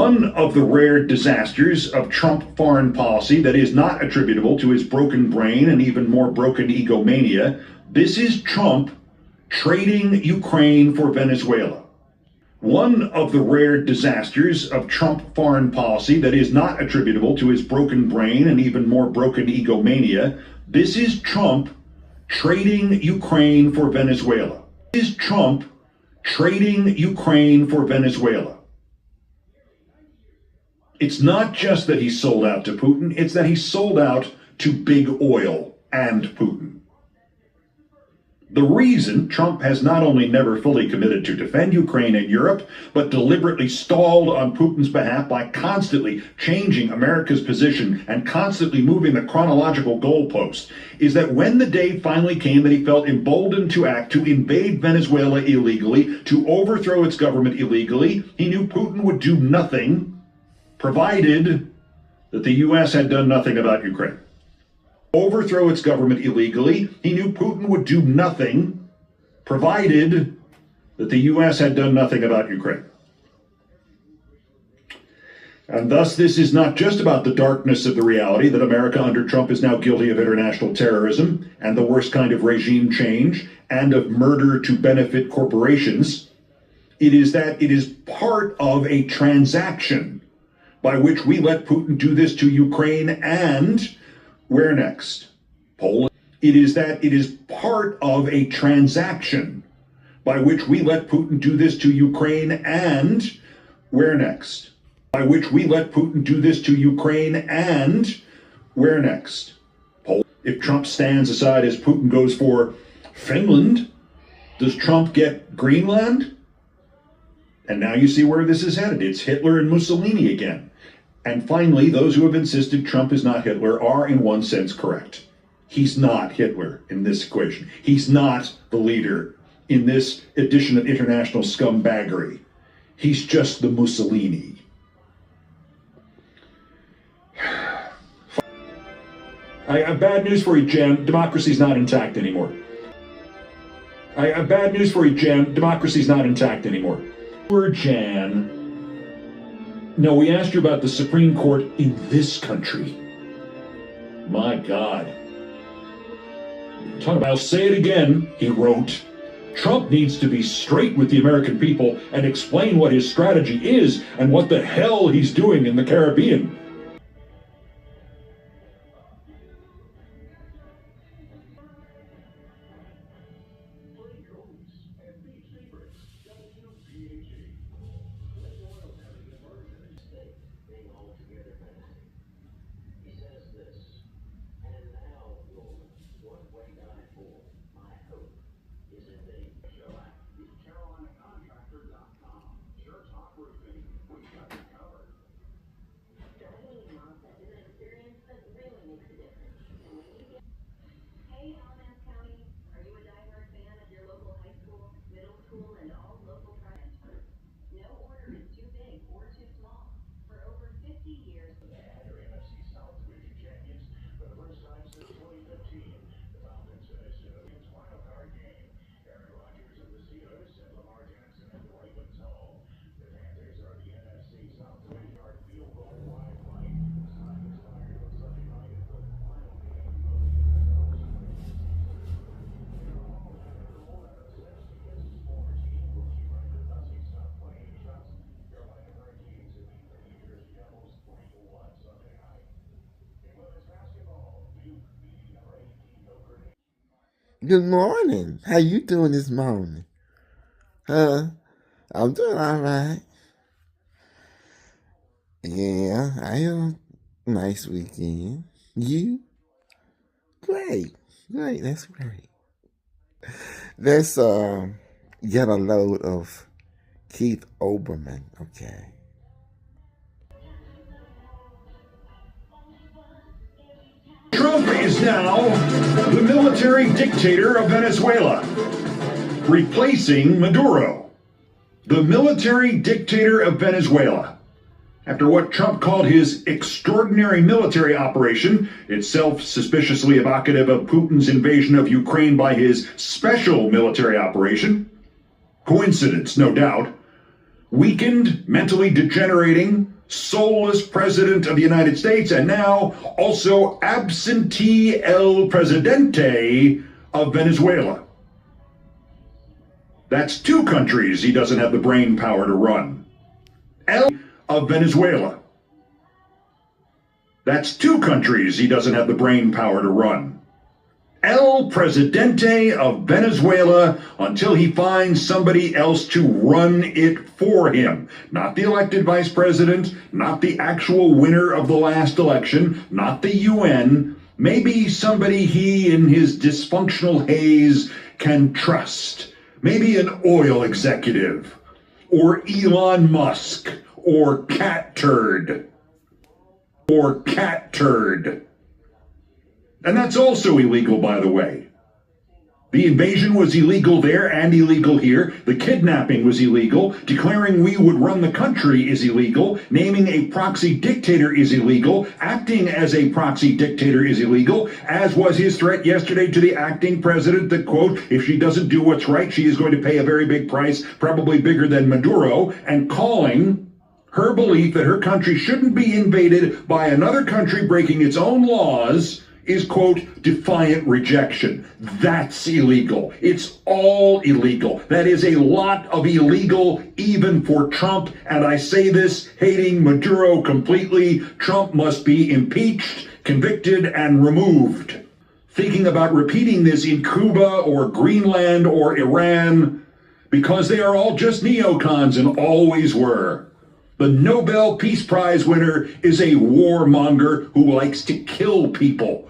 One of the rare disasters of Trump foreign policy that is not attributable to his broken brain and even more broken egomania, this is Trump trading Ukraine for Venezuela. One of the rare disasters of Trump foreign policy that is not attributable to his broken brain and even more broken egomania, this is Trump trading Ukraine for Venezuela. This is Trump trading Ukraine for Venezuela. It's not just that he sold out to Putin, it's that he sold out to big oil and Putin. The reason Trump has not only never fully committed to defend Ukraine and Europe, but deliberately stalled on Putin's behalf by constantly changing America's position and constantly moving the chronological goalposts, is that when the day finally came that he felt emboldened to act, to invade Venezuela illegally, to overthrow its government illegally, he knew Putin would do nothing, provided that the U.S. had done nothing about Ukraine. Overthrow its government illegally, he knew Putin would do nothing, provided that the U.S. had done nothing about Ukraine. And thus, this is not just about the darkness of the reality that America under Trump is now guilty of international terrorism and the worst kind of regime change and of murder to benefit corporations. It is that it is part of a transaction by which we let Putin do this to Ukraine and where next? Poland. It is that it is part of a transaction by which we let Putin do this to Ukraine and where next? By which we let Putin do this to Ukraine and where next? Poland. If Trump stands aside as Putin goes for Finland, does Trump get Greenland? And now you see where this is headed. It's Hitler and Mussolini again. And finally, those who have insisted Trump is not Hitler are in one sense correct. He's not Hitler in this equation. He's not the leader in this edition of international scumbaggery. He's just the Mussolini. I have bad news for you, Jan. Democracy's not intact anymore. I have bad news for you, Jan. Democracy's not intact anymore. Poor Jan. No, we asked you about the Supreme Court in this country. My God. Talk about, I'll say it again, he wrote. Trump needs to be straight with the American people and explain what his strategy is and what the hell he's doing in the Caribbean. Good morning. How you doing this morning? I'm doing all right. Yeah, I had a nice weekend. You? Great. Great. That's great. Let's get a load of Keith Olbermann, okay? Trump is now the military dictator of Venezuela, replacing Maduro, the military dictator of Venezuela. After what Trump called his extraordinary military operation, itself suspiciously evocative of Putin's invasion of Ukraine by his special military operation, coincidence, no doubt, weakened, mentally degenerating, soulless president of the United States, and now also absentee el presidente of Venezuela. That's two countries he doesn't have the brain power to run. El of Venezuela. That's two countries he doesn't have the brain power to run. El Presidente of Venezuela, until he finds somebody else to run it for him. Not the elected vice president, not the actual winner of the last election, not the UN. Maybe somebody he in his dysfunctional haze can trust. Maybe an oil executive, or Elon Musk, or Cat Turd. And that's also illegal, by the way. The invasion was illegal there and illegal here. The kidnapping was illegal. Declaring we would run the country is illegal. Naming a proxy dictator is illegal. Acting as a proxy dictator is illegal, as was his threat yesterday to the acting president that, quote, if she doesn't do what's right, she is going to pay a very big price, probably bigger than Maduro, and calling her belief that her country shouldn't be invaded by another country breaking its own laws is, quote, defiant rejection. That's illegal. It's all illegal. That is a lot of illegal, even for Trump. And I say this hating Maduro completely. Trump must be impeached, convicted, and removed. Thinking about repeating this in Cuba or Greenland or Iran, because they are all just neocons and always were. The Nobel Peace Prize winner is a warmonger who likes to kill people.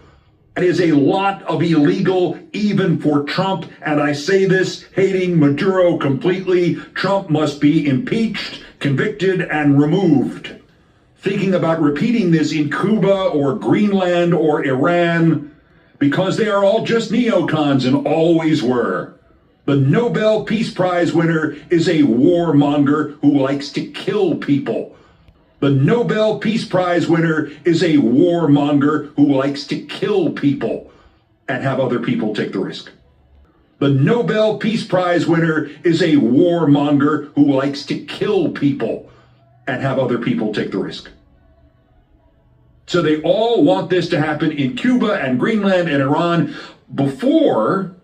That is a lot of illegal, even for Trump. And I say this hating Maduro completely. Trump must be impeached, convicted, and removed. Thinking about repeating this in Cuba or Greenland or Iran, because they are all just neocons and always were. The Nobel Peace Prize winner is a warmonger who likes to kill people. The Nobel Peace Prize winner is a warmonger who likes to kill people and have other people take the risk. The Nobel Peace Prize winner is a warmonger who likes to kill people and have other people take the risk. So they all want this to happen in Cuba and Greenland and Iran before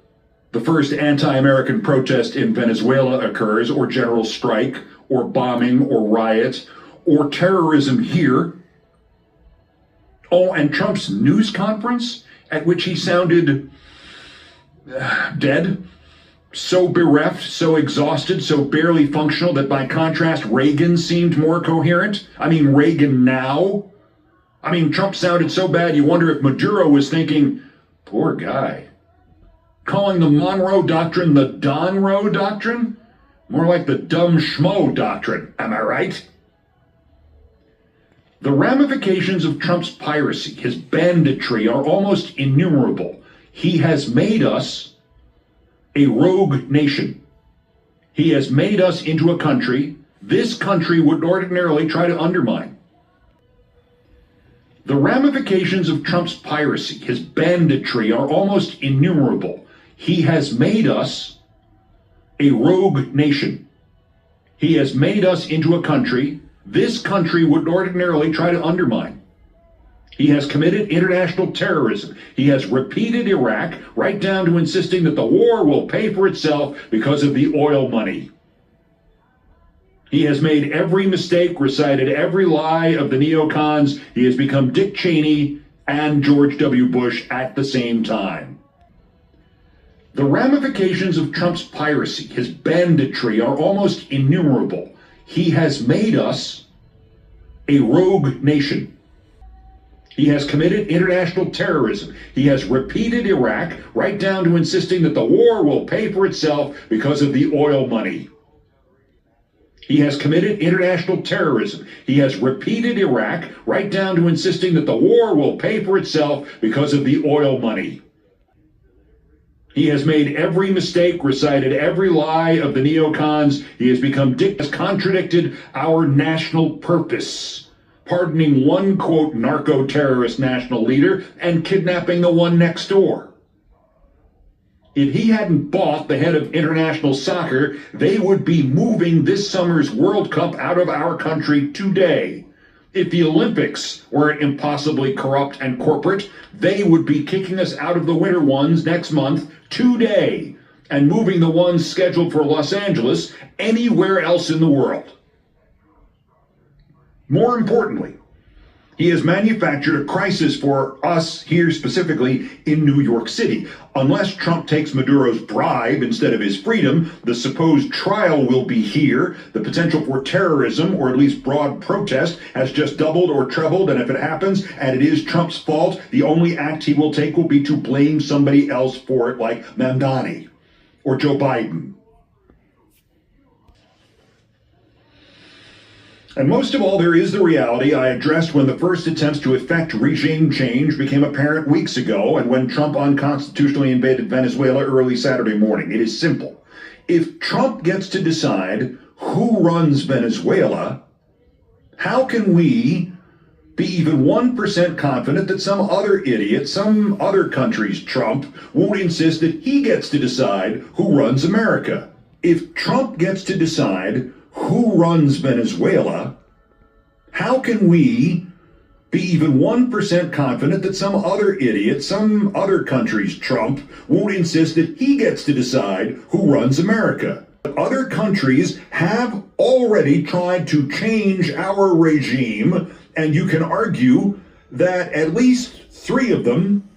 the first anti-American protest in Venezuela occurs, or general strike, or bombing, or riot, or terrorism here. Oh, and Trump's news conference, at which he sounded dead, so bereft, so exhausted, so barely functional that by contrast, Reagan seemed more coherent. I mean, Reagan now. I mean, Trump sounded so bad you wonder if Maduro was thinking, poor guy. Calling the Monroe Doctrine the Donroe Doctrine? More like the dumb schmo doctrine, am I right? The ramifications of Trump's piracy, his banditry, are almost innumerable. He has made us a rogue nation. He has made us into a country this country would ordinarily try to undermine. The ramifications of Trump's piracy, his banditry, are almost innumerable. He has made us a rogue nation. He has made us into a country this country would ordinarily try to undermine. He has committed international terrorism. He has repeated Iraq, right down to insisting that the war will pay for itself because of the oil money. He has made every mistake, recited every lie of the neocons. He has become Dick Cheney and George W. Bush at the same time. The ramifications of Trump's piracy, his banditry, are almost innumerable. He has made us a rogue nation. He has committed international terrorism. He has repeated Iraq, right down to insisting that the war will pay for itself because of the oil money. He has committed international terrorism. He has repeated Iraq, right down to insisting that the war will pay for itself because of the oil money. He has made every mistake, recited every lie of the neocons. He has become Dick, has contradicted our national purpose, pardoning one, quote, narco-terrorist national leader and kidnapping the one next door. If he hadn't bought the head of international soccer, they would be moving this summer's World Cup out of our country today. If the Olympics weren't impossibly corrupt and corporate, they would be kicking us out of the winter ones next month today and moving the ones scheduled for Los Angeles anywhere else in the world. More importantly, he has manufactured a crisis for us here specifically in New York City. Unless Trump takes Maduro's bribe instead of his freedom, the supposed trial will be here. The potential for terrorism, or at least broad protest, has just doubled or trebled. And if it happens, and it is Trump's fault, the only act he will take will be to blame somebody else for it, like Mamdani or Joe Biden. And most of all, there is the reality I addressed when the first attempts to effect regime change became apparent weeks ago and when Trump unconstitutionally invaded Venezuela early Saturday morning. It is simple. If Trump gets to decide who runs Venezuela, how can we be even 1% confident that some other idiot, some other country's Trump, won't insist that he gets to decide who runs America? If Trump gets to decide who runs Venezuela, how can we be even 1% confident that some other idiot, some other country's Trump, won't insist that he gets to decide who runs America? Other countries have already tried to change our regime, and you can argue that at least 3 of them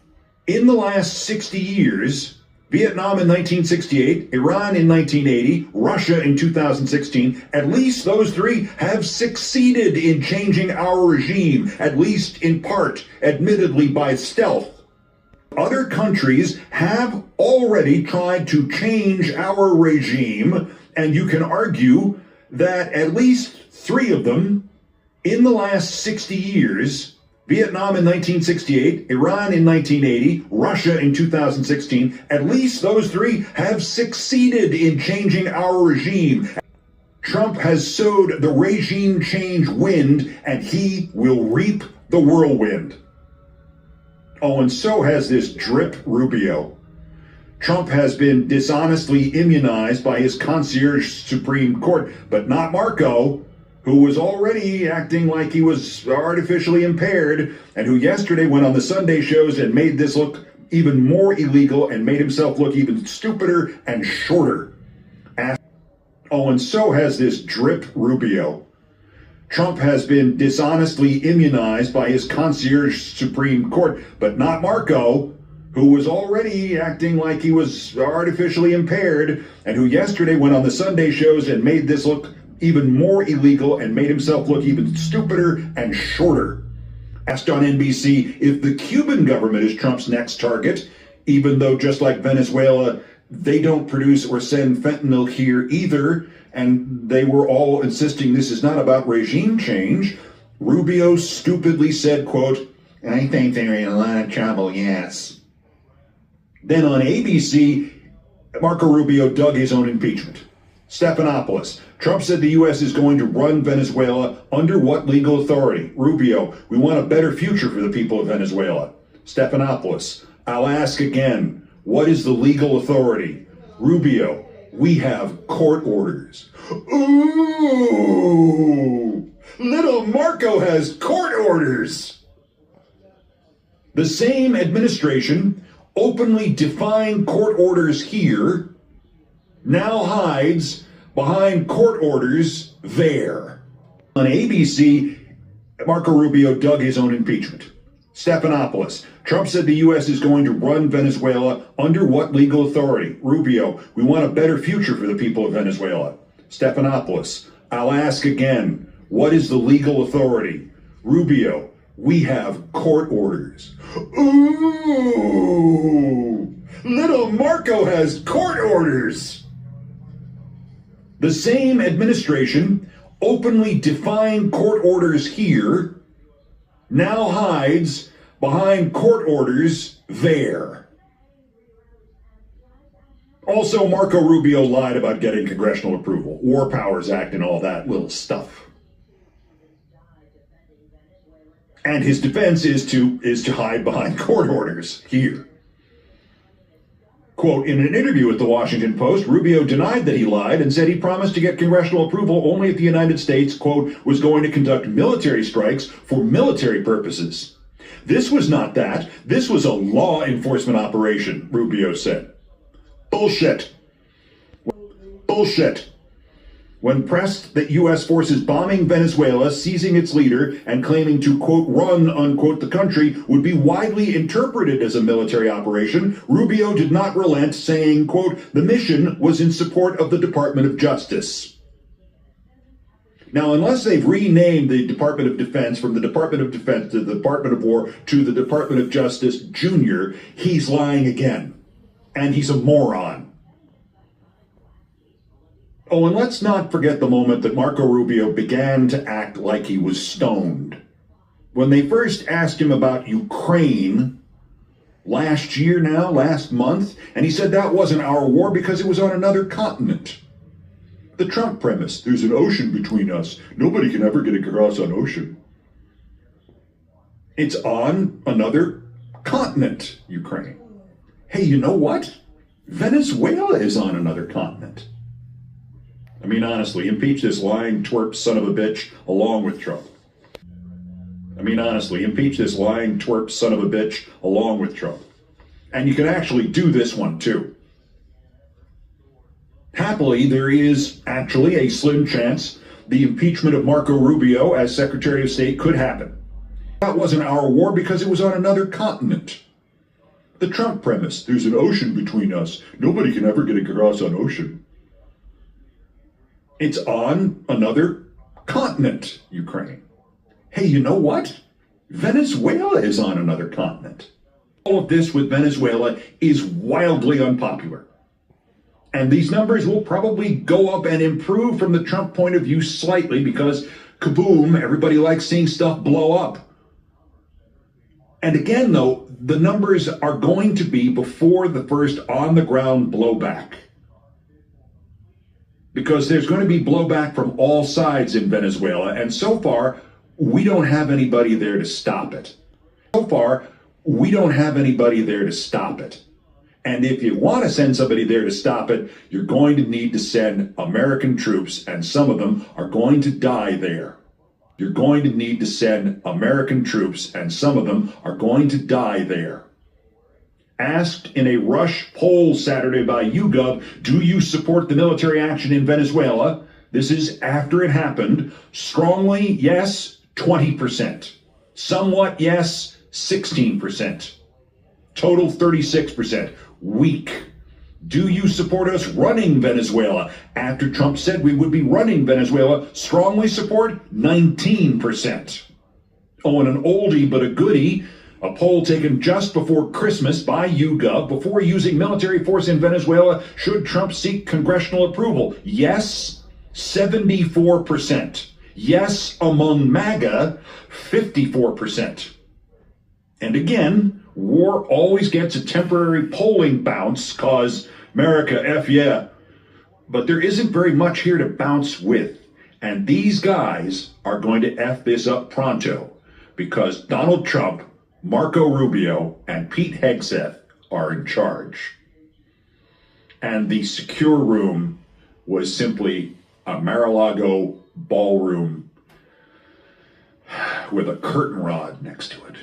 in the last 60 years, Vietnam in 1968, Iran in 1980, Russia in 2016, at least those 3 have succeeded in changing our regime, at least in part, admittedly by stealth. Other countries have already tried to change our regime, and you can argue that at least 3 of them in the last 60 years, Vietnam in 1968, Iran in 1980, Russia in 2016, at least those 3 have succeeded in changing our regime. Trump has sowed the regime change wind, and he will reap the whirlwind. Oh, and so has this drip Rubio. Trump has been dishonestly immunized by his concierge Supreme Court, but not Marco, who was already acting like he was artificially impaired, and who yesterday went on the Sunday shows and made this look even more illegal and made himself look even stupider and shorter. Oh, and so has this drip Rubio. Trump has been dishonestly immunized by his concierge Supreme Court, but not Marco, who was already acting like he was artificially impaired, and who yesterday went on the Sunday shows and made this look even more illegal and made himself look even stupider and shorter. Asked on NBC if the Cuban government is Trump's next target, even though just like Venezuela, they don't produce or send fentanyl here either, and they were all insisting this is not about regime change, Rubio stupidly said, quote, "I think they're in a lot of trouble, yes." Then on ABC, Marco Rubio dug his own impeachment. Stephanopoulos. Trump said the U.S. is going to run Venezuela under what legal authority? Rubio. We want a better future for the people of Venezuela. Stephanopoulos. I'll ask again. What is the legal authority? Rubio. We have court orders. Ooh! Little Marco has court orders. The same administration openly defying court orders here now hides behind court orders there. On ABC, Marco Rubio dug his own impeachment. Stephanopoulos. Trump said the U.S. is going to run Venezuela under what legal authority? Rubio. We want a better future for the people of Venezuela. Stephanopoulos. I'll ask again. What is the legal authority? Rubio. We have court orders. Ooh! Little Marco has court orders. The same administration openly defying court orders here now hides behind court orders there. Also, Marco Rubio lied about getting congressional approval, War Powers Act and all that little stuff. And his defense is to hide behind court orders here. Quote, in an interview with the Washington Post, Rubio denied that he lied and said he promised to get congressional approval only if the United States, quote, was going to conduct military strikes for military purposes. This was not that. This was a law enforcement operation, Rubio said. Bullshit. Bullshit. When pressed that U.S. forces bombing Venezuela, seizing its leader, and claiming to, quote, run, unquote, the country would be widely interpreted as a military operation, Rubio did not relent, saying, quote, the mission was in support of the Department of Justice. Now, unless they've renamed the Department of Defense from the Department of Defense to the Department of War to the Department of Justice Junior, he's lying again. And he's a moron. Oh, and let's not forget the moment that Marco Rubio began to act like he was stoned. When they first asked him about Ukraine last month, and he said that wasn't our war because it was on another continent. The Trump premise, there's an ocean between us. Nobody can ever get across an ocean. It's on another continent, Ukraine. Hey, you know what? Venezuela is on another continent. I mean, honestly, impeach this lying twerp son of a bitch along with Trump. And you can actually do this one too. Happily, there is actually a slim chance the impeachment of Marco Rubio as Secretary of State could happen. That wasn't our war because it was on another continent. The Trump premise, there's an ocean between us. Nobody can ever get across an ocean. It's on another continent, Ukraine. Hey, you know what? Venezuela is on another continent. All of this with Venezuela is wildly unpopular. And these numbers will probably go up and improve from the Trump point of view slightly because, kaboom, everybody likes seeing stuff blow up. And again, though, the numbers are going to be before the first on-the-ground blowback. Because there's going to be blowback from all sides in Venezuela, and so far, we don't have anybody there to stop it. And if you want to send somebody there to stop it, you're going to need to send American troops, and some of them are going to die there. Asked in a Rush poll Saturday by YouGov, do you support the military action in Venezuela? This is after it happened. Strongly, yes, 20%. Somewhat, yes, 16%. Total 36%. Weak. Do you support us running Venezuela? After Trump said we would be running Venezuela, strongly support 19%. Oh, and an oldie but a goodie, a poll taken just before Christmas by YouGov, before using military force in Venezuela, should Trump seek congressional approval? Yes, 74%. Yes, among MAGA, 54%. And again, war always gets a temporary polling bounce, cause America, F yeah. But there isn't very much here to bounce with. And these guys are going to F this up pronto, because Donald Trump, Marco Rubio, and Pete Hegseth are in charge. And the secure room was simply a Mar-a-Lago ballroom with a curtain rod next to it.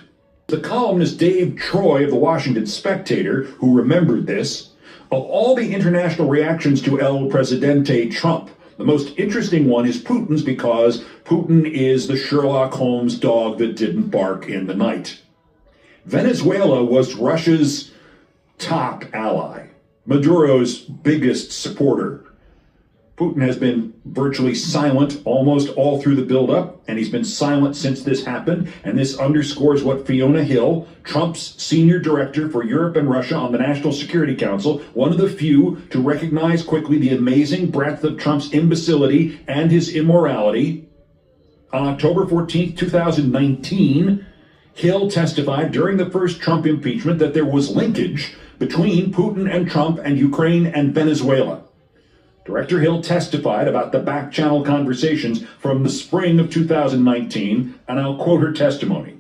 The columnist Dave Troy of the Washington Spectator, who remembered this, of all the international reactions to El Presidente Trump, the most interesting one is Putin's, because Putin is the Sherlock Holmes dog that didn't bark in the night. Venezuela was Russia's top ally, Maduro's biggest supporter. Putin has been virtually silent almost all through the buildup, and he's been silent since this happened. And this underscores what Fiona Hill, Trump's senior director for Europe and Russia on the National Security Council, one of the few to recognize quickly the amazing breadth of Trump's imbecility and his immorality. On October 14th, 2019, Hill testified during the first Trump impeachment that there was linkage between Putin and Trump and Ukraine and Venezuela. Director Hill testified about the back-channel conversations from the spring of 2019, and I'll quote her testimony.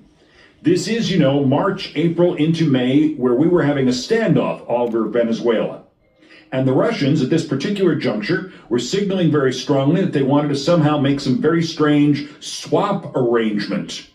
This is, March, April into May, where we were having a standoff over Venezuela. And the Russians, at this particular juncture, were signaling very strongly that they wanted to somehow make some very strange swap arrangement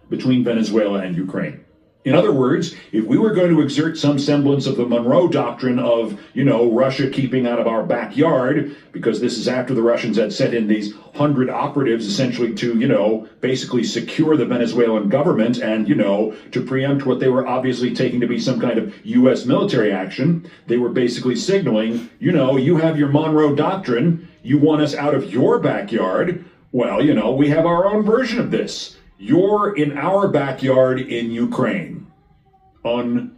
between Venezuela and Ukraine. In other words, if we were going to exert some semblance of the Monroe Doctrine of, Russia keeping out of our backyard, because this is after the Russians had sent in these 100 operatives essentially to, basically secure the Venezuelan government and, to preempt what they were obviously taking to be some kind of U.S. military action, they were basically signaling, you have your Monroe Doctrine, you want us out of your backyard, well, we have our own version of this. You're in our backyard in Ukraine. Unquote.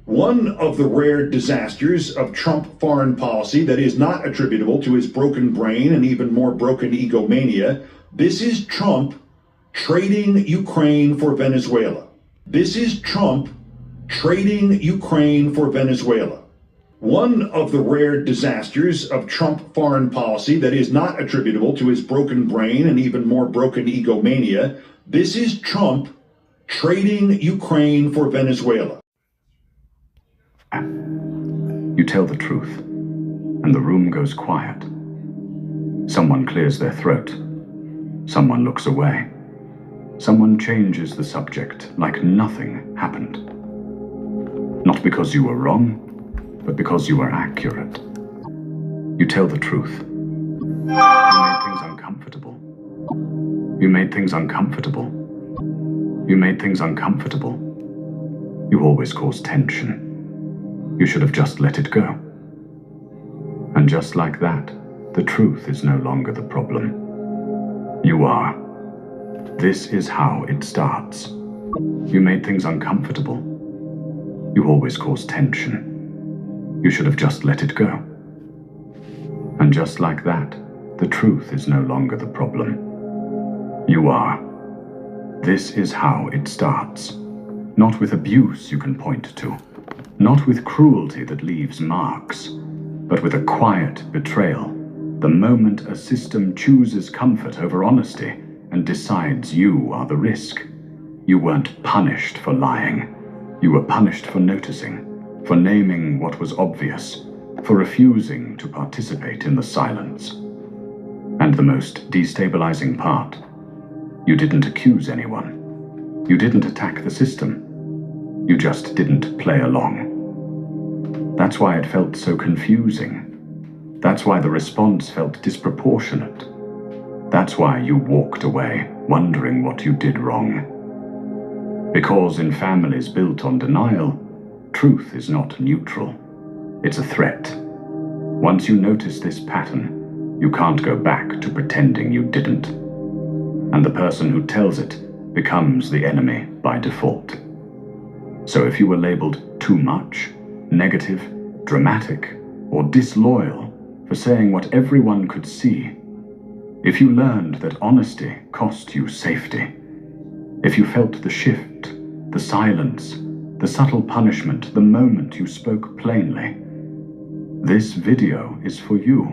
One of the rare disasters of Trump foreign policy that is not attributable to his broken brain and even more broken egomania, this is Trump trading Ukraine for Venezuela. This is Trump trading Ukraine for Venezuela. One of the rare disasters of Trump foreign policy that is not attributable to his broken brain and even more broken egomania, this is Trump trading Ukraine for Venezuela. You tell the truth, and the room goes quiet. Someone clears their throat. Someone looks away. Someone changes the subject like nothing happened. Not because you were wrong, but because you were accurate. You tell the truth. You made things uncomfortable. You made things uncomfortable. You made things uncomfortable. You always cause tension. You should have just let it go. And just like that, the truth is no longer the problem. You are. This is how it starts. You made things uncomfortable. You always cause tension. You should have just let it go. And just like that, the truth is no longer the problem. You are. This is how it starts. Not with abuse you can point to, not with cruelty that leaves marks, but with a quiet betrayal, the moment a system chooses comfort over honesty and decides you are the risk. You weren't punished for lying. You were punished for noticing, for naming what was obvious, for refusing to participate in the silence. And the most destabilizing part, you didn't accuse anyone. You didn't attack the system. You just didn't play along. That's why it felt so confusing. That's why the response felt disproportionate. That's why you walked away, wondering what you did wrong. Because in families built on denial, truth is not neutral. It's a threat. Once you notice this pattern, you can't go back to pretending you didn't. And the person who tells it becomes the enemy by default. So if you were labeled too much, negative, dramatic, or disloyal for saying what everyone could see, if you learned that honesty cost you safety, if you felt the shift, the silence, the subtle punishment the moment you spoke plainly, this video is for you,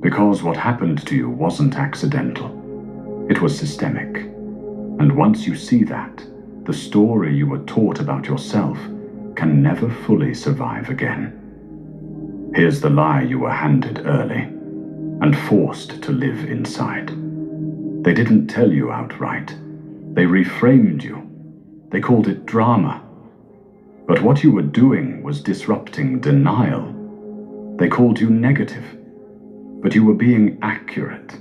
because what happened to you wasn't accidental. It was systemic. And once you see that, the story you were taught about yourself can never fully survive again. Here's the lie you were handed early and forced to live inside. They didn't tell you outright. They reframed you. They called it drama. But what you were doing was disrupting denial. They called you negative, but you were being accurate.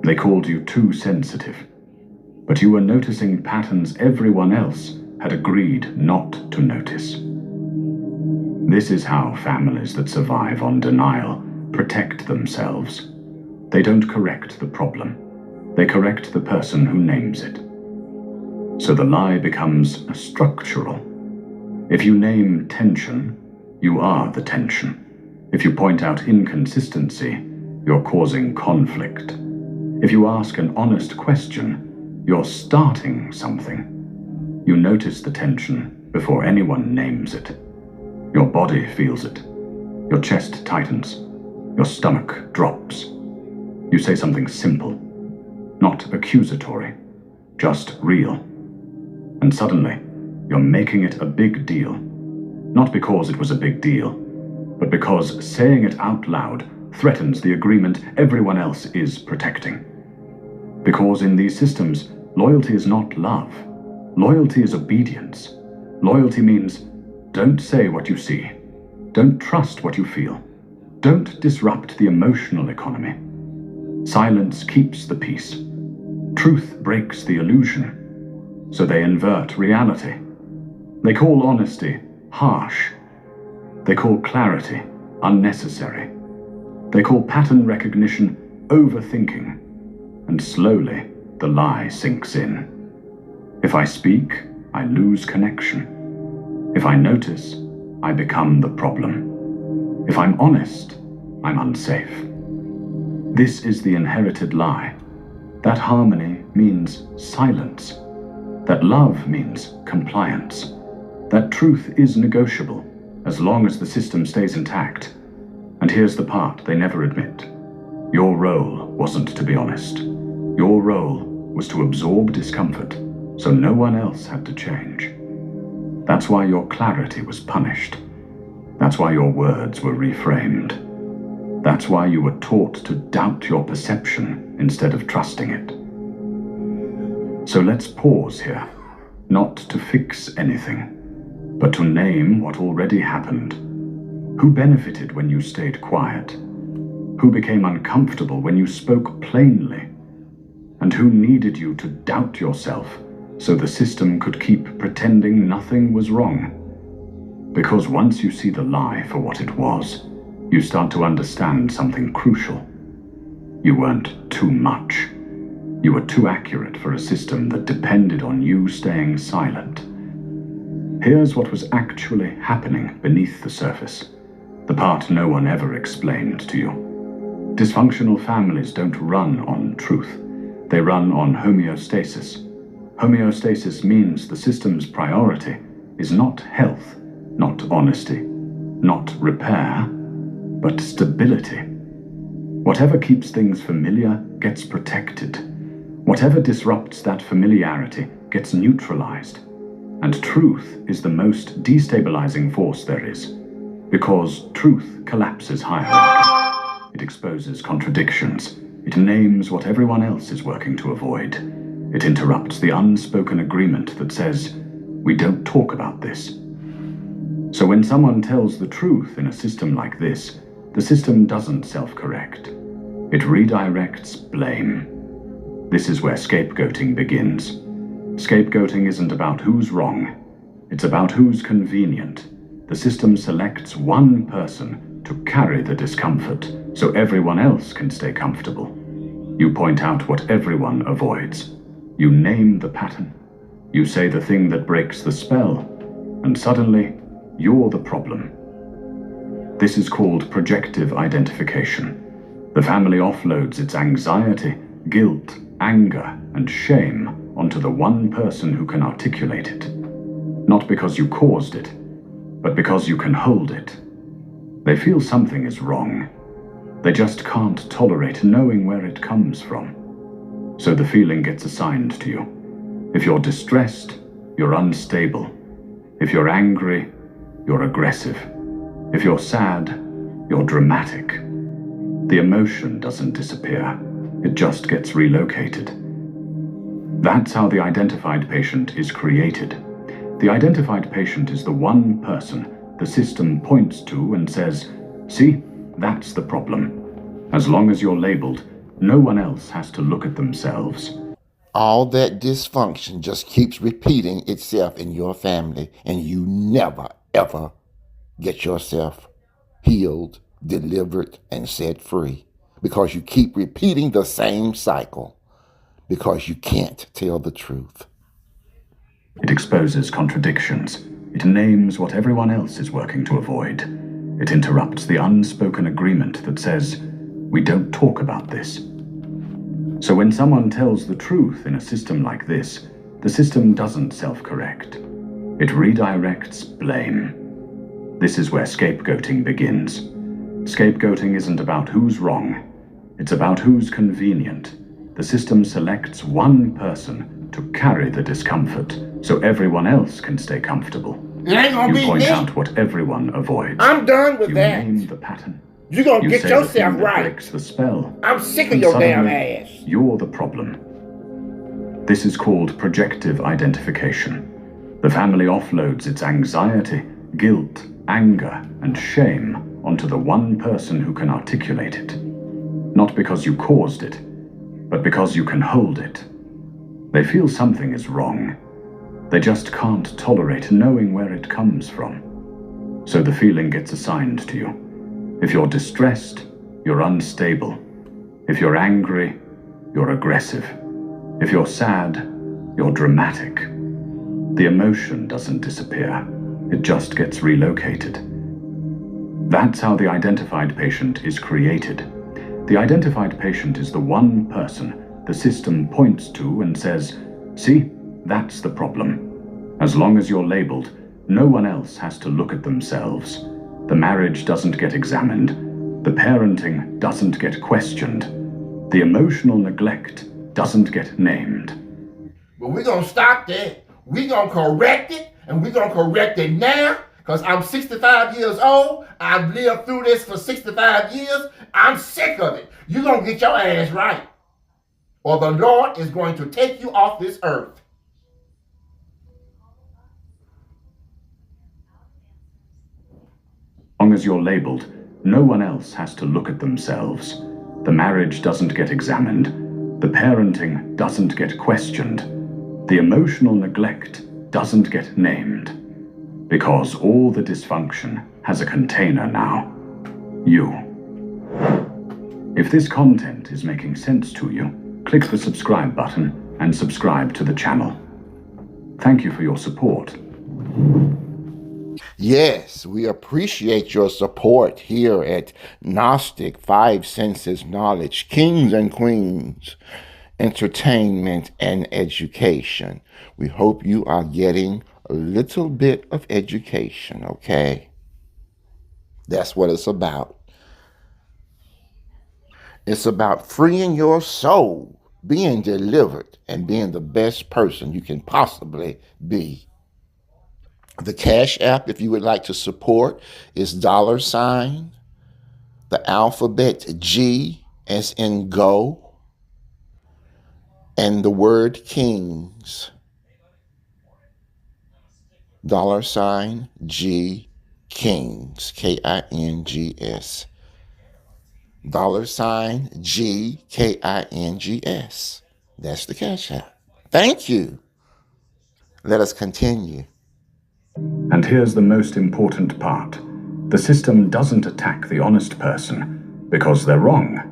They called you too sensitive, but you were noticing patterns everyone else had agreed not to notice. This is how families that survive on denial protect themselves. They don't correct the problem. They correct the person who names it. So the lie becomes structural. If you name tension, you are the tension. If you point out inconsistency, you're causing conflict. If you ask an honest question, you're starting something. You notice the tension before anyone names it. Your body feels it. Your chest tightens. Your stomach drops. You say something simple, not accusatory, just real. And suddenly, you're making it a big deal. Not because it was a big deal, but because saying it out loud threatens the agreement everyone else is protecting. Because in these systems, loyalty is not love. Loyalty is obedience. Loyalty means don't say what you see. Don't trust what you feel. Don't disrupt the emotional economy. Silence keeps the peace. Truth breaks the illusion. So they invert reality. They call honesty harsh. They call clarity unnecessary. They call pattern recognition overthinking. And slowly, the lie sinks in. If I speak, I lose connection. If I notice, I become the problem. If I'm honest, I'm unsafe. This is the inherited lie. That harmony means silence. That love means compliance. That truth is negotiable as long as the system stays intact. And here's the part they never admit. Your role wasn't to be honest. Your role was to absorb discomfort so no one else had to change. That's why your clarity was punished. That's why your words were reframed. That's why you were taught to doubt your perception instead of trusting it. So let's pause here, not to fix anything, but to name what already happened. Who benefited when you stayed quiet? Who became uncomfortable when you spoke plainly? And who needed you to doubt yourself so the system could keep pretending nothing was wrong? Because once you see the lie for what it was, you start to understand something crucial. You weren't too much. You were too accurate for a system that depended on you staying silent. Here's what was actually happening beneath the surface, the part no one ever explained to you. Dysfunctional families don't run on truth. They run on homeostasis. Homeostasis means the system's priority is not health, not honesty, not repair, but stability. Whatever keeps things familiar gets protected. Whatever disrupts that familiarity gets neutralized. And truth is the most destabilizing force there is, because truth collapses hierarchy. It exposes contradictions. It names what everyone else is working to avoid. It interrupts the unspoken agreement that says, we don't talk about this. So when someone tells the truth in a system like this, the system doesn't self-correct. It redirects blame. This is where scapegoating begins. Scapegoating isn't about who's wrong. It's about who's convenient. The system selects one person to carry the discomfort so everyone else can stay comfortable. You point out what everyone avoids. You name the pattern. You say the thing that breaks the spell, and suddenly, you're the problem. This is called projective identification. The family offloads its anxiety, guilt, anger, and shame onto the one person who can articulate it. Not because you caused it, but because you can hold it. They feel something is wrong. They just can't tolerate knowing where it comes from. So the feeling gets assigned to you. If you're distressed, you're unstable. If you're angry, you're aggressive. If you're sad, you're dramatic. The emotion doesn't disappear. It just gets relocated. That's how the identified patient is created. The identified patient is the one person the system points to and says, see, that's the problem. As long as you're labeled, no one else has to look at themselves. All that dysfunction just keeps repeating itself in your family, and you never, ever get yourself healed, delivered, and set free because you keep repeating the same cycle because you can't tell the truth. It exposes contradictions. It names what everyone else is working to avoid. It interrupts the unspoken agreement that says, we don't talk about this. So when someone tells the truth in a system like this, the system doesn't self-correct. It redirects blame. This is where scapegoating begins. Scapegoating isn't about who's wrong. It's about who's convenient. The system selects one person to carry the discomfort so everyone else can stay comfortable. It ain't gonna be You point me. out what everyone avoids. I'm done with You that. name the pattern. You gonna You get say the yourself thing that right. breaks the spell. I'm sick of And your damn suddenly, ass. you're the problem. This is called projective identification. The family offloads its anxiety, guilt, anger, and shame onto the one person who can articulate it. Not because you caused it, but because you can hold it. They feel something is wrong. They just can't tolerate knowing where it comes from. So the feeling gets assigned to you. If you're distressed, you're unstable. If you're angry, you're aggressive. If you're sad, you're dramatic. The emotion doesn't disappear. It just gets relocated. That's how the identified patient is created. The identified patient is the one person the system points to and says, "See, that's the problem." As long as you're labeled, no one else has to look at themselves. The marriage doesn't get examined. The parenting doesn't get questioned. The emotional neglect doesn't get named. But we're gonna stop that. We're gonna correct it, and we're gonna correct it now, because I'm 65 years old. I've lived through this for 65 years. I'm sick of it. You're gonna get your ass right, or the Lord is going to take you off this earth. As long as you're labeled, no one else has to look at themselves. The marriage doesn't get examined. The parenting doesn't get questioned. The emotional neglect doesn't get named. Because all the dysfunction has a container now. You. If this content is making sense to you, click the subscribe button and subscribe to the channel. Thank you for your support. Yes, we appreciate your support here at Gnostic Five Senses Knowledge, Kings and Queens, Entertainment and Education. We hope you are getting a little bit of education, okay? That's what it's about. It's about freeing your soul, being delivered, and being the best person you can possibly be. The Cash App, if you would like to support, is $, the alphabet G as in go, and the word Kings, $G Kings, Kings, $G Kings. That's the Cash App. Thank you. Let us continue. And here's the most important part. The system doesn't attack the honest person because they're wrong.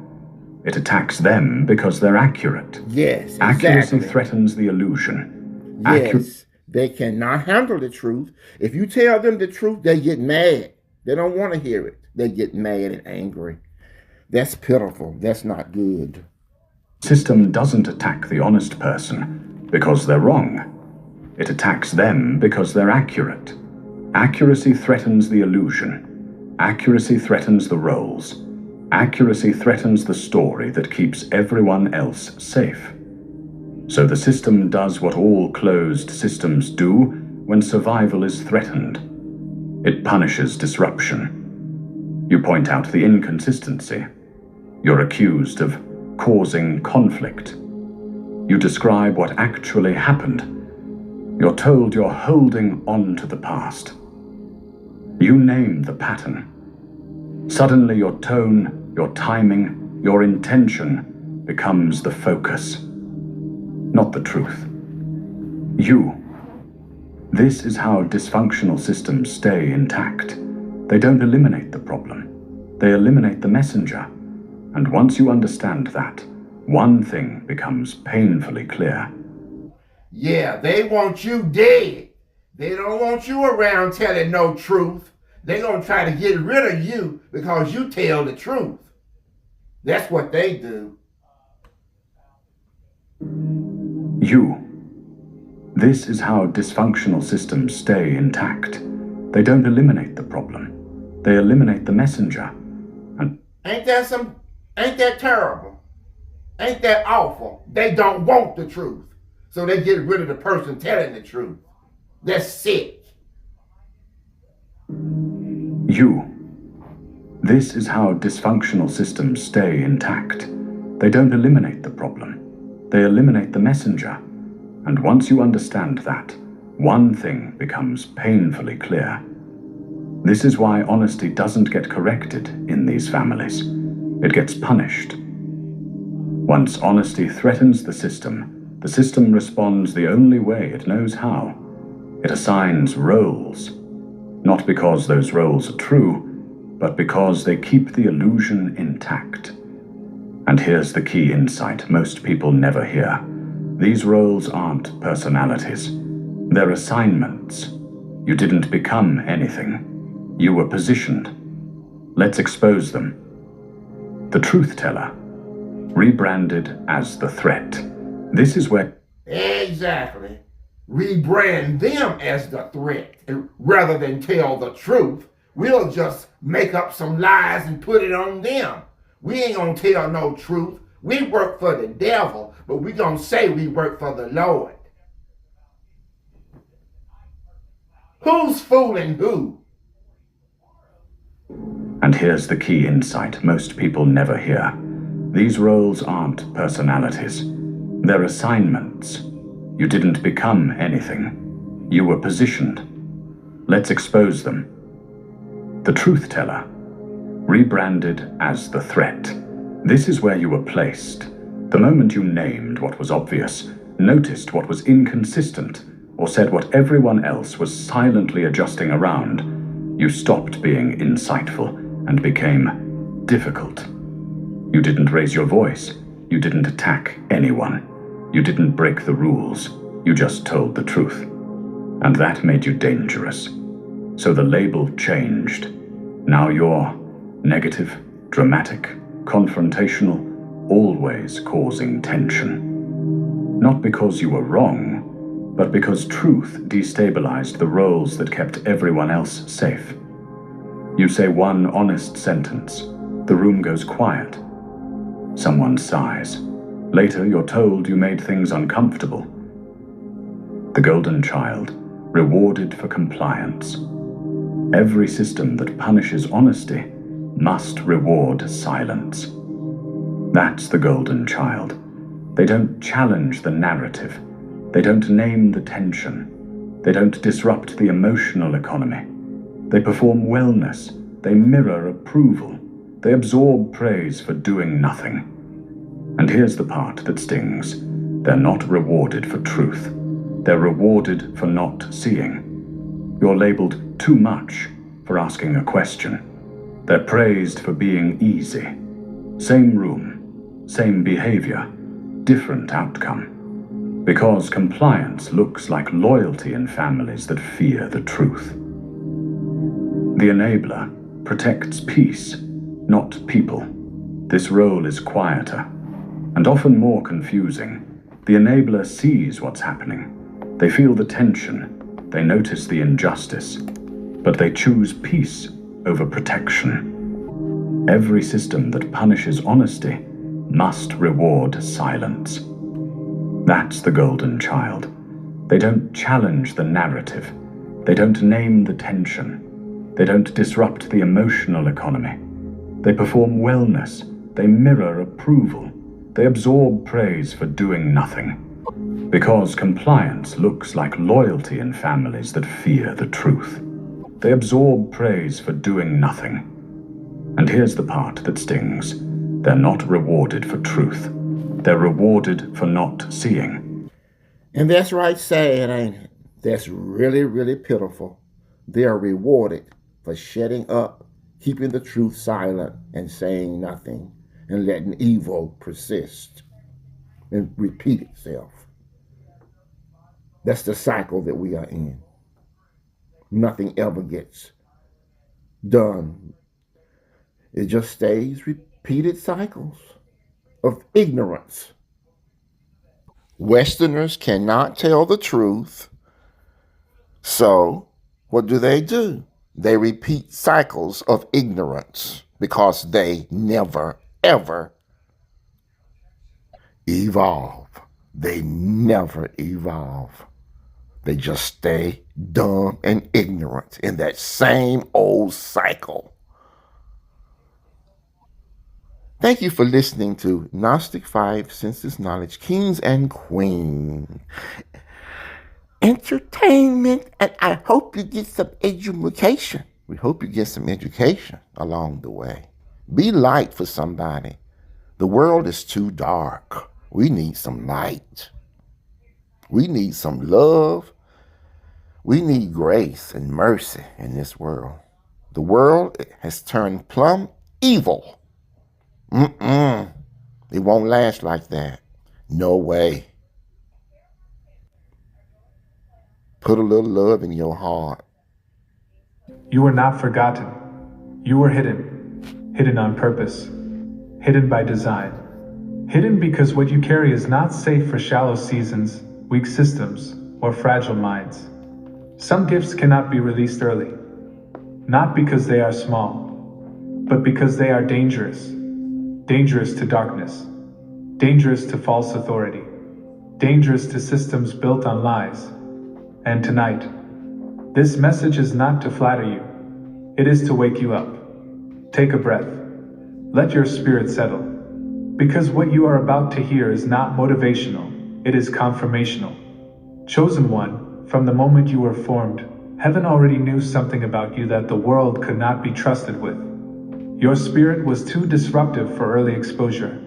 It attacks them because they're accurate. Yes, exactly. Accuracy threatens the illusion. Yes, they cannot handle the truth. If you tell them the truth, they get mad. They don't want to hear it. They get mad and angry. That's pitiful. That's not good. System doesn't attack the honest person because they're wrong. It attacks them because they're accurate. Accuracy threatens the illusion. Accuracy threatens the roles. Accuracy threatens the story that keeps everyone else safe. So the system does what all closed systems do when survival is threatened. It punishes disruption. You point out the inconsistency. You're accused of causing conflict. You describe what actually happened. You're told you're holding on to the past. You name the pattern. Suddenly your tone, your timing, your intention becomes the focus, not the truth. You. This is how dysfunctional systems stay intact. They don't eliminate the problem. They eliminate the messenger. And once you understand that, one thing becomes painfully clear. Yeah, they want you dead. They don't want you around telling no truth. They're going to try to get rid of you because you tell the truth. That's what they do. You. This is how dysfunctional systems stay intact. They don't eliminate the problem. They eliminate the messenger. And ain't that terrible? Ain't that awful? They don't want the truth. So they get rid of the person telling the truth. That's sick. This is how dysfunctional systems stay intact. They don't eliminate the problem. They eliminate the messenger. And once you understand that, one thing becomes painfully clear. This is why honesty doesn't get corrected in these families. It gets punished. Once honesty threatens the system responds the only way it knows how. It assigns roles, not because those roles are true, but because they keep the illusion intact. And here's the key insight most people never hear. These roles aren't personalities. They're assignments. You didn't become anything. You were positioned. Let's expose them. The truth teller, rebranded as the threat. This is where... Exactly. Rebrand them as the threat. Rather than tell the truth, we'll just make up some lies and put it on them. We ain't gonna tell no truth. We work for the devil, but we gonna say we work for the Lord. Who's fooling who? And here's the key insight most people never hear. These roles aren't personalities. They're assignments. You didn't become anything. You were positioned. Let's expose them. The truth teller, rebranded as the threat. This is where you were placed. The moment you named what was obvious, noticed what was inconsistent, or said what everyone else was silently adjusting around, you stopped being insightful and became difficult. You didn't raise your voice. You didn't attack anyone. You didn't break the rules. You just told the truth. And that made you dangerous. So the label changed. Now you're negative, dramatic, confrontational, always causing tension. Not because you were wrong, but because truth destabilized the roles that kept everyone else safe. You say one honest sentence, the room goes quiet. Someone sighs. Later, you're told you made things uncomfortable. The golden child, rewarded for compliance. Every system that punishes honesty must reward silence. That's the golden child. They don't challenge the narrative. They don't name the tension. They don't disrupt the emotional economy. They perform wellness. They mirror approval. They absorb praise for doing nothing. And here's the part that stings. They're not rewarded for truth. They're rewarded for not seeing. You're labeled too much for asking a question. They're praised for being easy. Same room, same behavior, different outcome. Because compliance looks like loyalty in families that fear the truth. The enabler protects peace, not people. This role is quieter and often more confusing. The enabler sees what's happening. They feel the tension. They notice the injustice. But they choose peace over protection. Every system that punishes honesty must reward silence. That's the golden child. They don't challenge the narrative. They don't name the tension. They don't disrupt the emotional economy. They perform wellness. They mirror approval. They absorb praise for doing nothing. Because compliance looks like loyalty in families that fear the truth. They absorb praise for doing nothing. And here's the part that stings. They're not rewarded for truth. They're rewarded for not seeing. And that's right sad, ain't it? That's really, really pitiful. They are rewarded for shutting up, keeping the truth silent, and saying nothing, and letting evil persist and repeat itself. That's the cycle that we are in. Nothing ever gets done. It just stays repeated cycles of ignorance. Westerners cannot tell the truth, so what do? They repeat cycles of ignorance because they never, ever evolve. They never evolve. They just stay dumb and ignorant in that same old cycle. Thank you for listening to Gnostic 5 Senses Knowledge, Kings and Queens. Entertainment, and I hope you get some education. We hope you get some education along the way. Be light for somebody. The world is too dark. We need some light. We need some love. We need grace and mercy in this world. The world has turned plumb evil. It won't last like that. No way. Put a little love in your heart. You were not forgotten. You were hidden. Hidden on purpose. Hidden by design. Hidden because what you carry is not safe for shallow seasons, weak systems, or fragile minds. Some gifts cannot be released early. Not because they are small, but because they are dangerous. Dangerous to darkness. Dangerous to false authority. Dangerous to systems built on lies. And tonight, this message is not to flatter you. It is to wake you up. Take a breath. Let your spirit settle. Because what you are about to hear is not motivational, it is confirmational. Chosen one, from the moment you were formed, heaven already knew something about you that the world could not be trusted with. Your spirit was too disruptive for early exposure.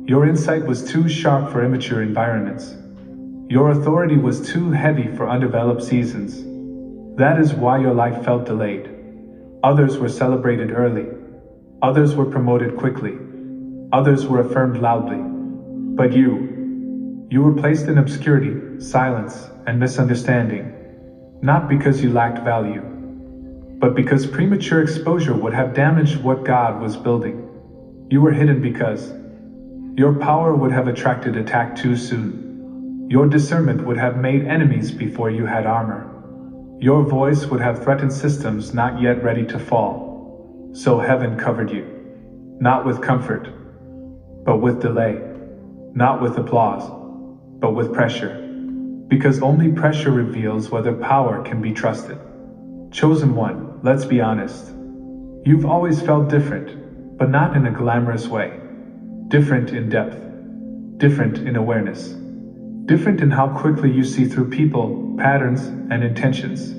Your insight was too sharp for immature environments. Your authority was too heavy for undeveloped seasons. That is why your life felt delayed. Others were celebrated early. Others were promoted quickly. Others were affirmed loudly. But you were placed in obscurity, silence, and misunderstanding. Not because you lacked value, but because premature exposure would have damaged what God was building. You were hidden because your power would have attracted attack too soon. Your discernment would have made enemies before you had armor. Your voice would have threatened systems not yet ready to fall. So heaven covered you, not with comfort, but with delay, not with applause, but with pressure. Because only pressure reveals whether power can be trusted. Chosen one, let's be honest. You've always felt different, but not in a glamorous way. Different in depth, different in awareness. Different in how quickly you see through people, patterns, and intentions.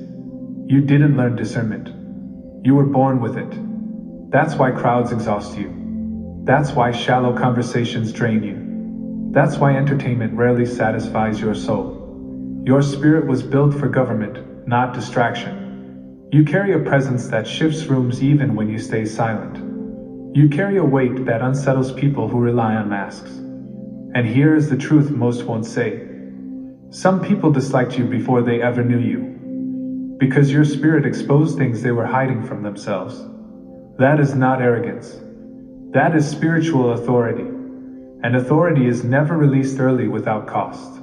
You didn't learn discernment. You were born with it. That's why crowds exhaust you. That's why shallow conversations drain you. That's why entertainment rarely satisfies your soul. Your spirit was built for government, not distraction. You carry a presence that shifts rooms even when you stay silent. You carry a weight that unsettles people who rely on masks. And here is the truth most won't say. Some people disliked you before they ever knew you. Because your spirit exposed things they were hiding from themselves. That is not arrogance. That is spiritual authority. And authority is never released early without cost.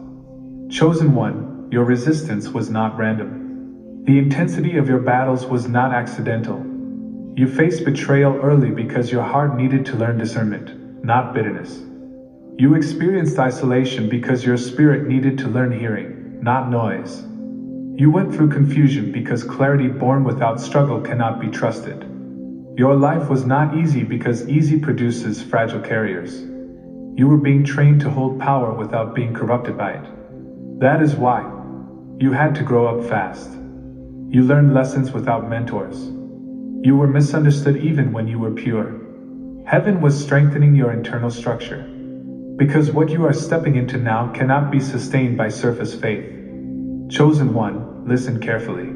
Chosen one, your resistance was not random. The intensity of your battles was not accidental. You faced betrayal early because your heart needed to learn discernment, not bitterness. You experienced isolation because your spirit needed to learn hearing, not noise. You went through confusion because clarity born without struggle cannot be trusted. Your life was not easy because easy produces fragile carriers. You were being trained to hold power without being corrupted by it. That is why you had to grow up fast. You learned lessons without mentors. You were misunderstood even when you were pure. Heaven was strengthening your internal structure. Because what you are stepping into now cannot be sustained by surface faith. Chosen one, listen carefully.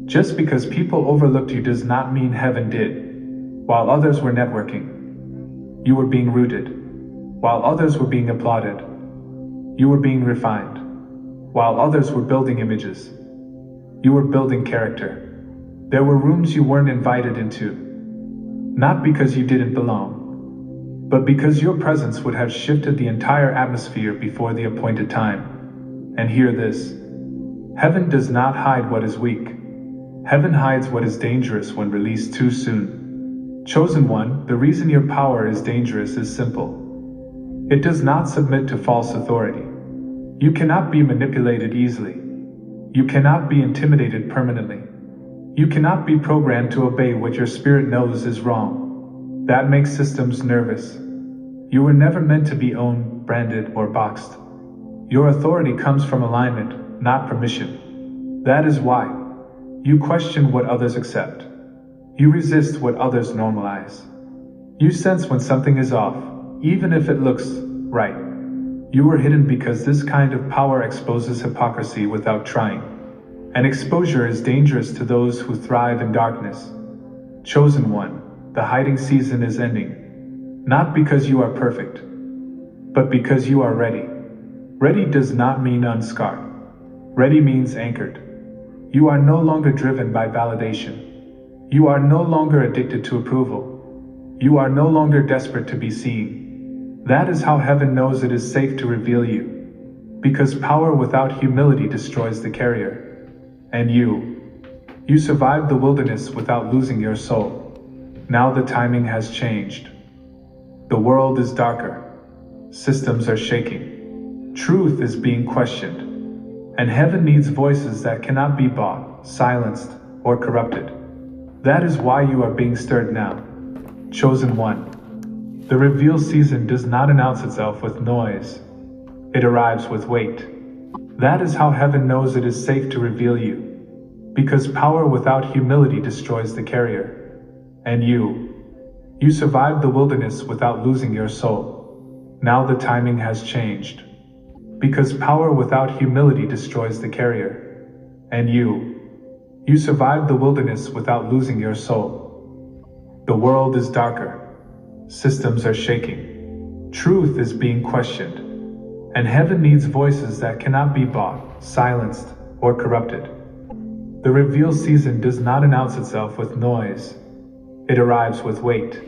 Just because people overlooked you does not mean heaven did. While others were networking, you were being rooted. While others were being applauded, you were being refined. While others were building images, you were building character. There were rooms you weren't invited into. Not because you didn't belong, but because your presence would have shifted the entire atmosphere before the appointed time. And hear this. Heaven does not hide what is weak. Heaven hides what is dangerous when released too soon. Chosen one, the reason your power is dangerous is simple. It does not submit to false authority. You cannot be manipulated easily. You cannot be intimidated permanently. You cannot be programmed to obey what your spirit knows is wrong. That makes systems nervous. You were never meant to be owned, branded, or boxed. Your authority comes from alignment, not permission. That is why you question what others accept. You resist what others normalize. You sense when something is off, even if it looks right. You were hidden because this kind of power exposes hypocrisy without trying. And exposure is dangerous to those who thrive in darkness. Chosen one, the hiding season is ending. Not because you are perfect, but because you are ready. Ready does not mean unscarred. Ready means anchored. You are no longer driven by validation. You are no longer addicted to approval. You are no longer desperate to be seen. That is how heaven knows it is safe to reveal you. Because power without humility destroys the carrier. And you survived the wilderness without losing your soul. Now the timing has changed. The world is darker. Systems are shaking. Truth is being questioned. And heaven needs voices that cannot be bought, silenced, or corrupted. That is why you are being stirred now. Chosen one. The reveal season does not announce itself with noise. It arrives with weight. That is how heaven knows it is safe to reveal you. Because power without humility destroys the carrier. And you survived the wilderness without losing your soul. Now the timing has changed. Because power without humility destroys the carrier. And you survived the wilderness without losing your soul. The world is darker. Systems are shaking. Truth is being questioned. And heaven needs voices that cannot be bought, silenced, or corrupted. The reveal season does not announce itself with noise. It arrives with weight.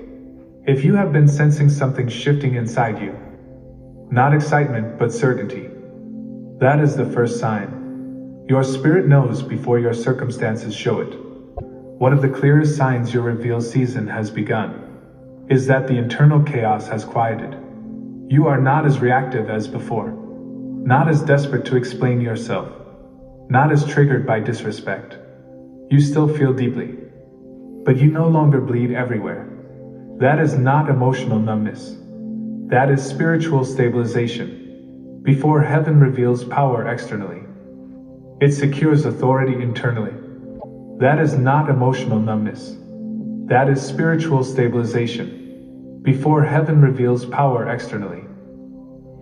If you have been sensing something shifting inside you, not excitement but certainty, that is the first sign. Your spirit knows before your circumstances show it. One of the clearest signs your reveal season has begun is that the internal chaos has quieted. You are not as reactive as before, not as desperate to explain yourself, not as triggered by disrespect. You still feel deeply, but you no longer bleed everywhere. That is not emotional numbness. That is spiritual stabilization. Before heaven reveals power externally, it secures authority internally. That is not emotional numbness. That is spiritual stabilization. Before heaven reveals power externally,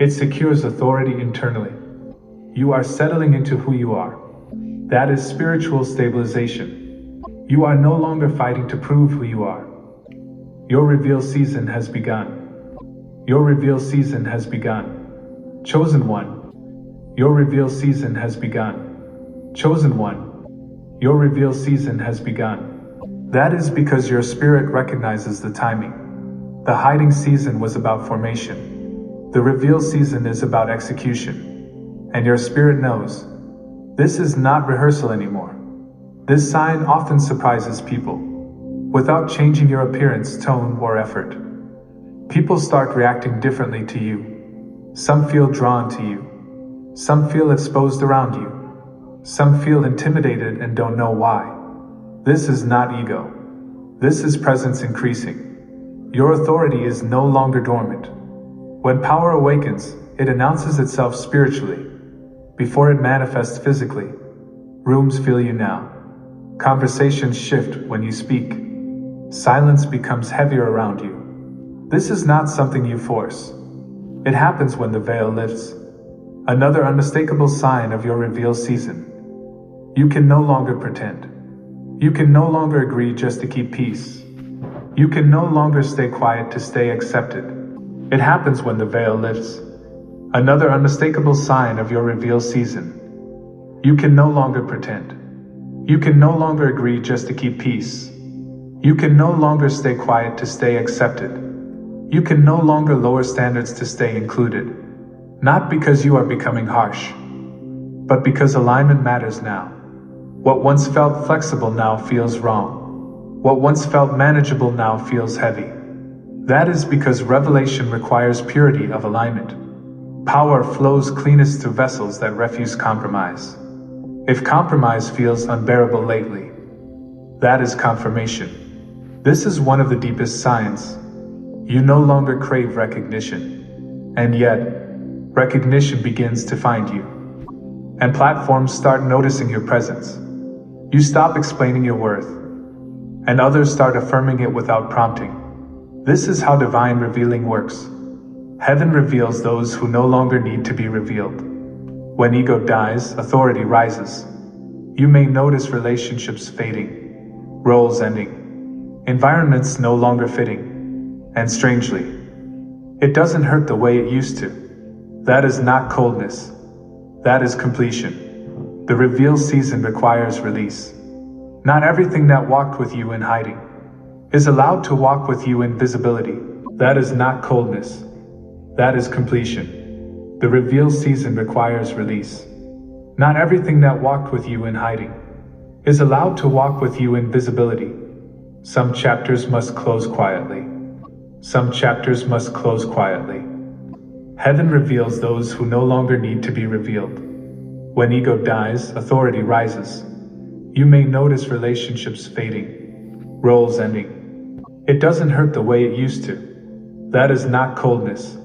it secures authority internally. You are settling into who you are. That is spiritual stabilization. You are no longer fighting to prove who you are. Your reveal season has begun. Your reveal season has begun. Chosen one. Your reveal season has begun. Chosen one. Your reveal season has begun. That is because your spirit recognizes the timing. The hiding season was about formation. The reveal season is about execution. And your spirit knows. This is not rehearsal anymore. This sign often surprises people. Without changing your appearance, tone, or effort. People start reacting differently to you. Some feel drawn to you. Some feel exposed around you. Some feel intimidated and don't know why. This is not ego. This is presence increasing. Your authority is no longer dormant. When power awakens, it announces itself spiritually. Before it manifests physically, rooms feel you now. Conversations shift when you speak. Silence becomes heavier around you. This is not something you force. It happens when the veil lifts. Another unmistakable sign of your reveal season. You can no longer pretend. You can no longer agree just to keep peace. You can no longer stay quiet to stay accepted. It happens when the veil lifts. Another unmistakable sign of your reveal season. You can no longer pretend. You can no longer agree just to keep peace. You can no longer stay quiet to stay accepted. You can no longer lower standards to stay included. Not because you are becoming harsh, but because alignment matters now. What once felt flexible now feels wrong. What once felt manageable now feels heavy. That is because revelation requires purity of alignment. Power flows cleanest through vessels that refuse compromise. If compromise feels unbearable lately, that is confirmation. This is one of the deepest signs. You no longer crave recognition, and yet, recognition begins to find you. And platforms start noticing your presence. You stop explaining your worth, and others start affirming it without prompting. This is how divine revealing works. Heaven reveals those who no longer need to be revealed. When ego dies, authority rises. You may notice relationships fading, roles ending, environments no longer fitting. And strangely, it doesn't hurt the way it used to. That is not coldness. That is completion. The reveal season requires release. Not everything that walked with you in hiding is allowed to walk with you in visibility. That is not coldness. That is completion. The reveal season requires release. Not everything that walked with you in hiding is allowed to walk with you in visibility. Some chapters must close quietly. Some chapters must close quietly. Heaven reveals those who no longer need to be revealed. When ego dies, authority rises. You may notice relationships fading, roles ending. It doesn't hurt the way it used to. That is not coldness.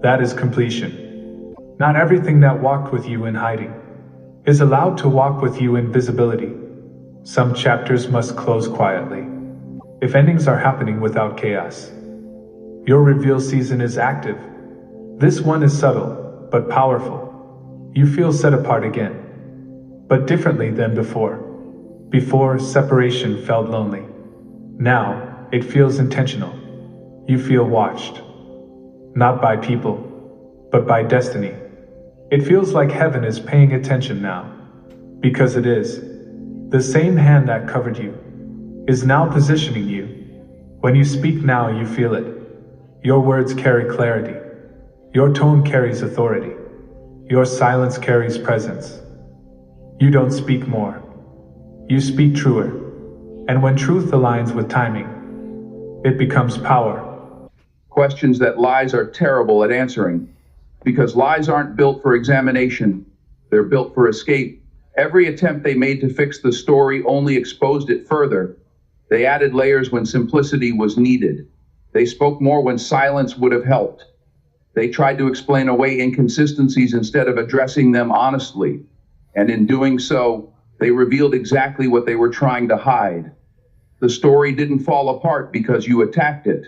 That is completion. Not everything that walked with you in hiding is allowed to walk with you in visibility. Some chapters must close quietly. If endings are happening without chaos, your reveal season is active. This one is subtle, but powerful. You feel set apart again, but differently than before. Before, separation felt lonely. Now, it feels intentional. You feel watched. Not by people, but by destiny. It feels like heaven is paying attention now. Because it is. The same hand that covered you is now positioning you. When you speak now, you feel it. Your words carry clarity. Your tone carries authority. Your silence carries presence. You don't speak more. You speak truer. And when truth aligns with timing, it becomes power. Questions that lies are terrible at answering, because lies aren't built for examination. They're built for escape. Every attempt they made to fix the story only exposed it further. They added layers when simplicity was needed. They spoke more when silence would have helped. They tried to explain away inconsistencies instead of addressing them honestly. And in doing so, they revealed exactly what they were trying to hide. The story didn't fall apart because you attacked it.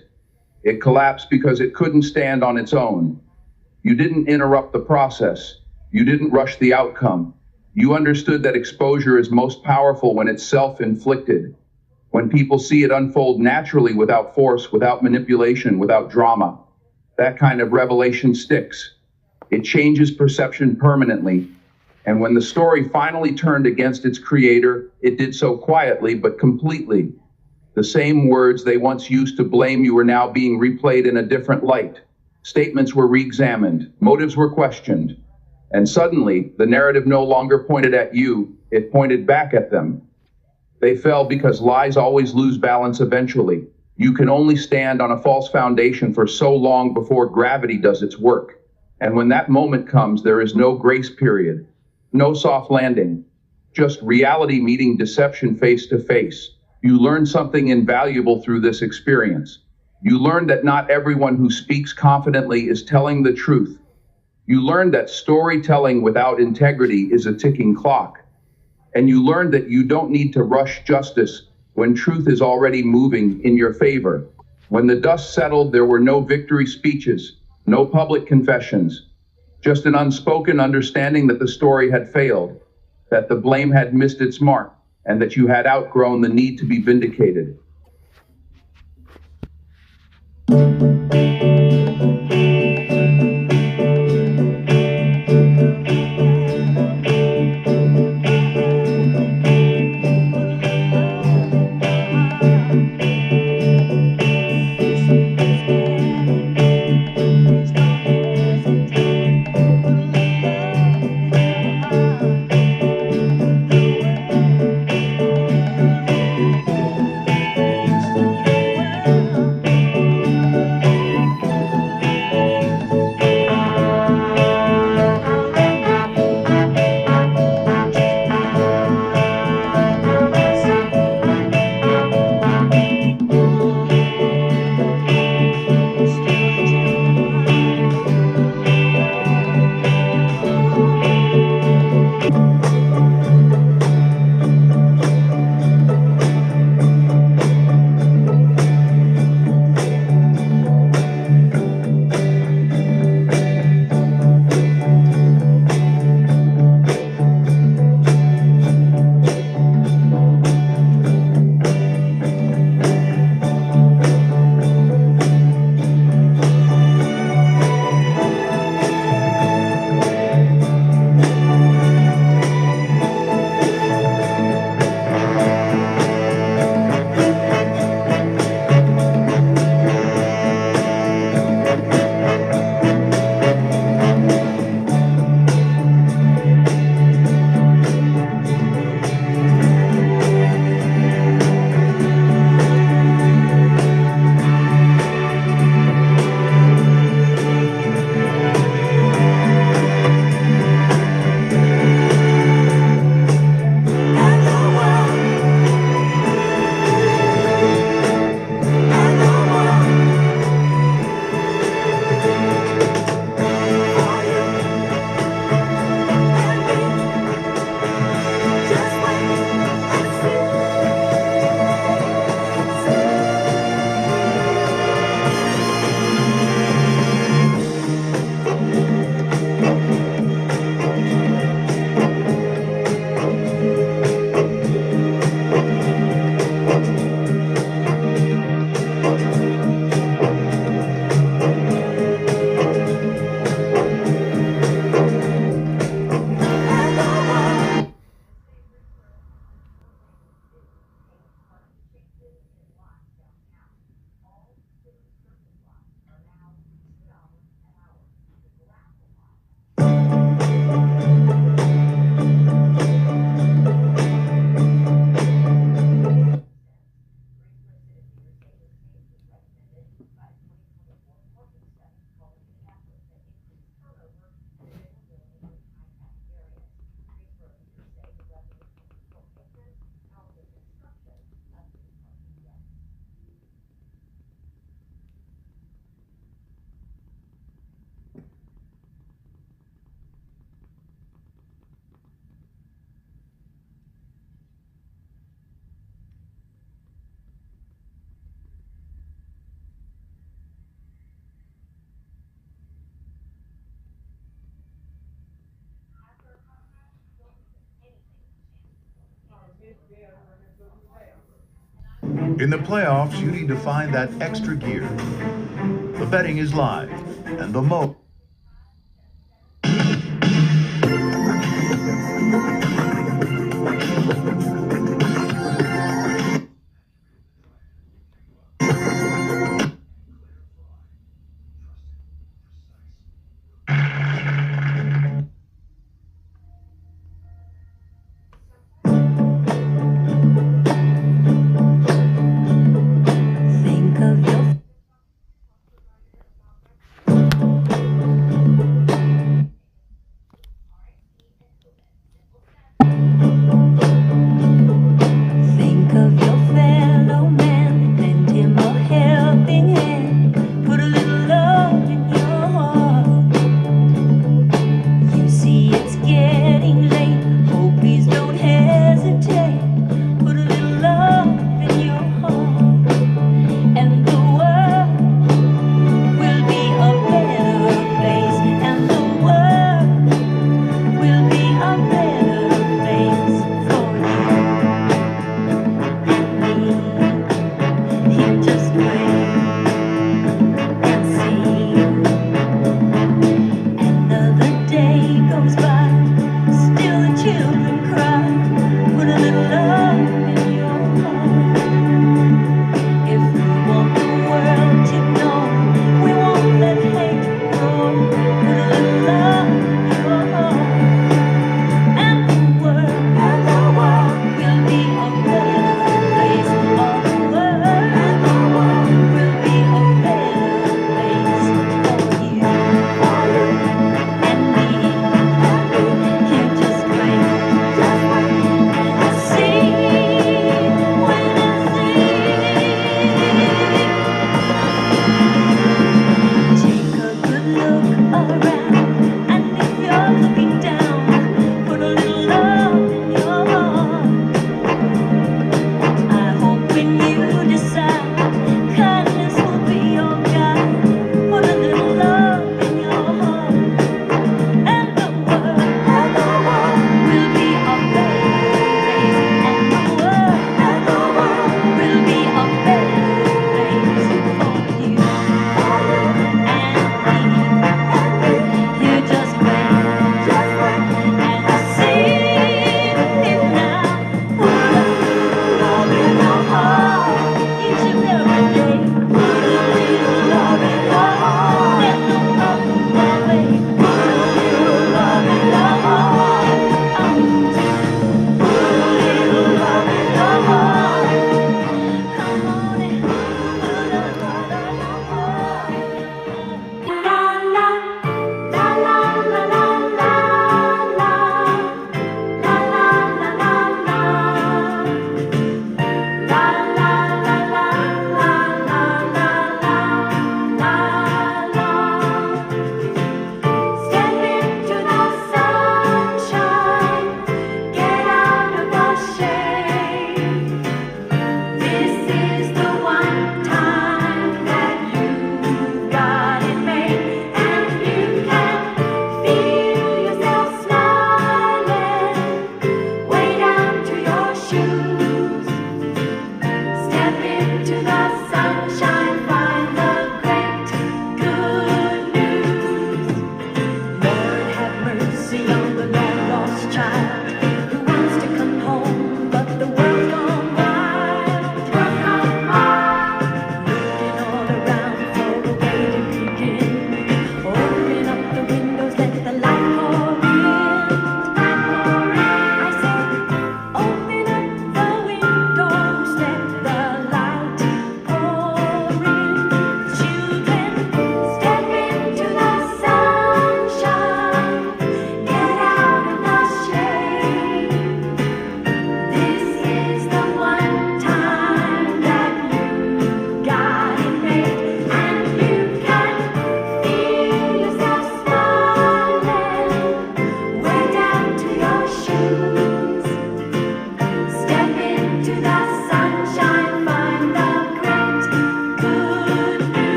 It collapsed because it couldn't stand on its own. You didn't interrupt the process. You didn't rush the outcome. You understood that exposure is most powerful when it's self-inflicted. When people see it unfold naturally, without force, without manipulation, without drama. That kind of revelation sticks. It changes perception permanently. And when the story finally turned against its creator, it did so quietly but completely. The same words they once used to blame you were now being replayed in a different light. Statements were re-examined, motives were questioned. And suddenly, the narrative no longer pointed at you, it pointed back at them. They fell because lies always lose balance eventually. You can only stand on a false foundation for so long before gravity does its work. And when that moment comes, there is no grace period, no soft landing, just reality meeting deception face to face. You learn something invaluable through this experience. You learn that not everyone who speaks confidently is telling the truth. You learn that storytelling without integrity is a ticking clock. And you learn that you don't need to rush justice when truth is already moving in your favor. When the dust settled, there were no victory speeches, no public confessions, just an unspoken understanding that the story had failed, that the blame had missed its mark, and that you had outgrown the need to be vindicated. In the playoffs, you need to find that extra gear. The betting is live, and the Think of your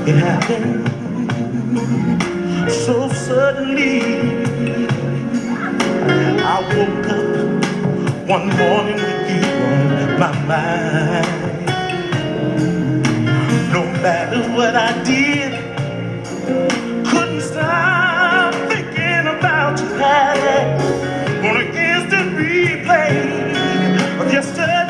It happened so suddenly. I woke up one morning with you on my mind. No matter what I did, couldn't stop thinking about you. On an instant replay of yesterday.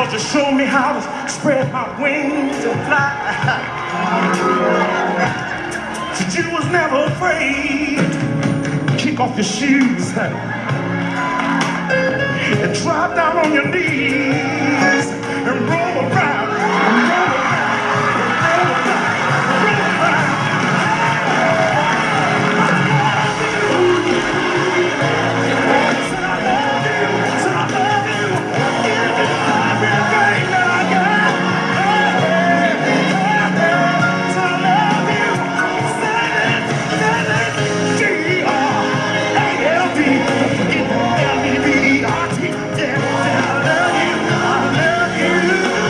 To show me how to spread my wings and fly. Said you was never afraid to kick off your shoes and drop down on your knees and roll around, and roll around, and roll around, and roll around. Said I love you, said I love you, give me everything that I got. Said I love you, said it, G-R-A-L-D, L-E-V-E-R-T, yeah, I love you, I love you.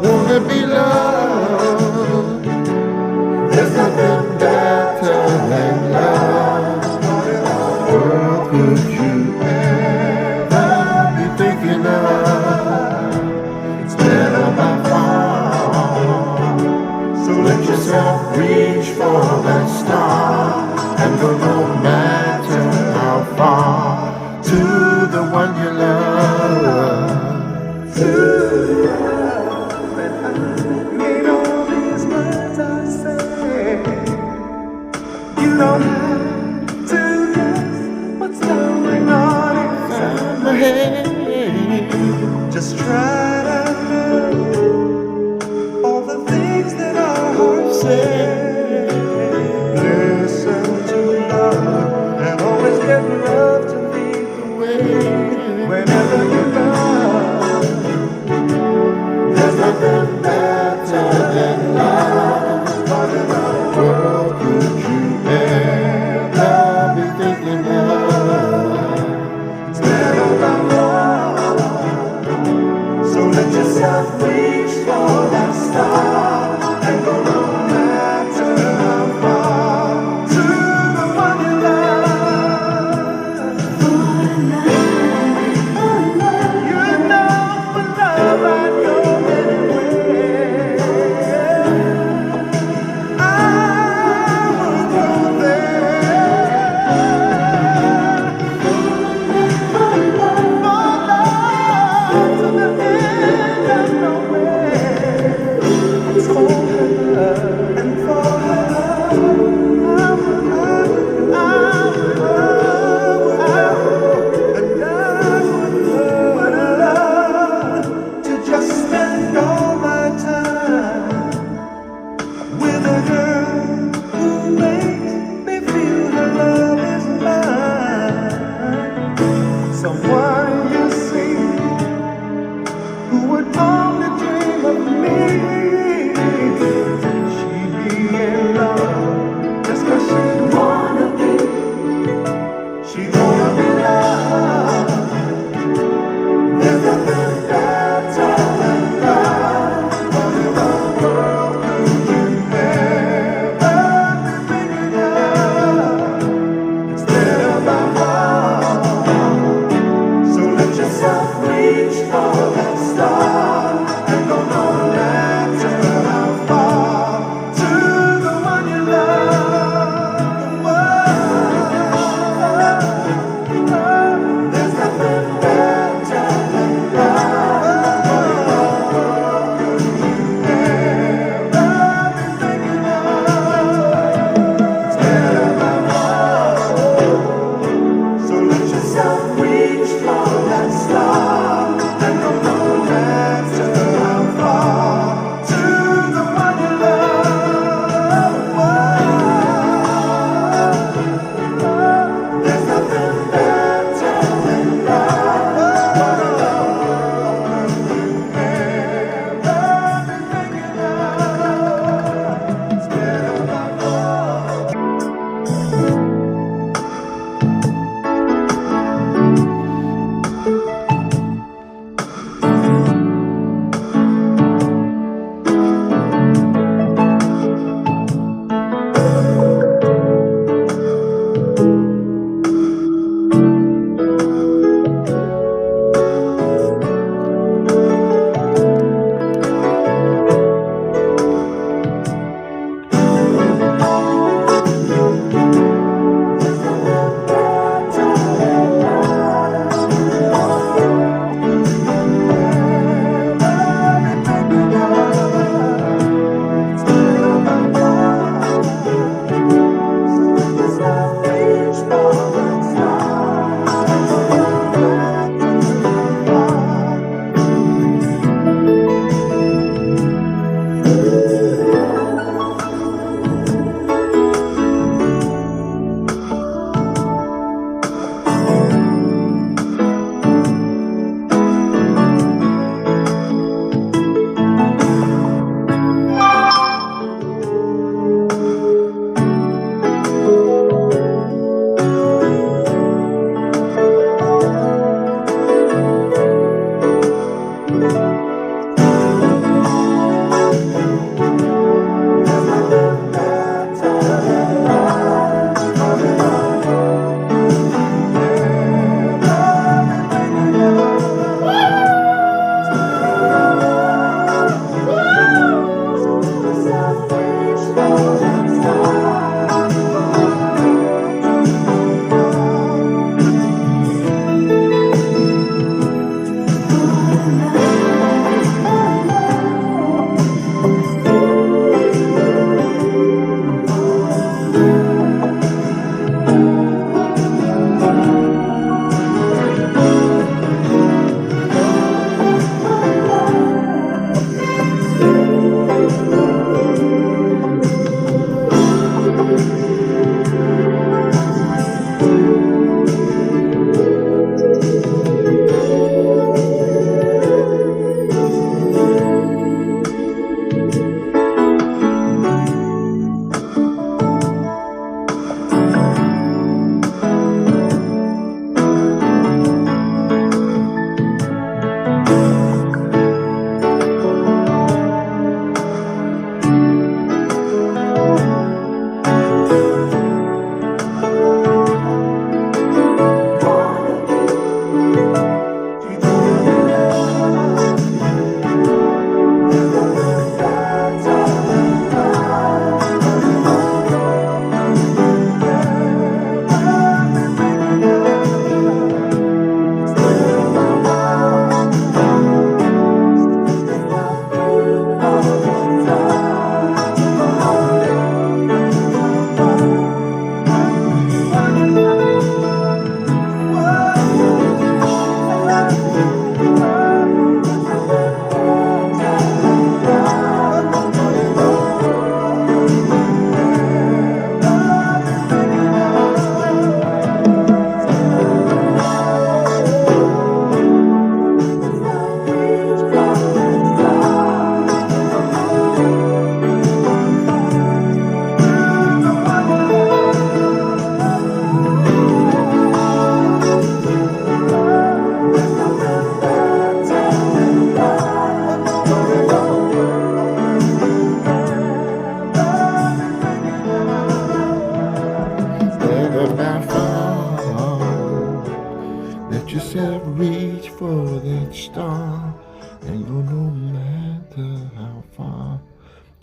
wanna be loved. There's nothing better than love. What could you ever be thinking of? It's better by far. So let yourself reach for that star and go no matter how far to the one you love. To Made all these words I say. You don't have to guess what's going on inside my head. Just try to know all the things that our hearts say. Listen to love and always get love to lead the way. Whenever you love, There's nothing better than love. What could you ever be thinking of? it's better than love. So let yourself reach for that star and go no matter how far to the one you love. You know for love I'd go anywhere. I would go there. For love to the end of nowhere.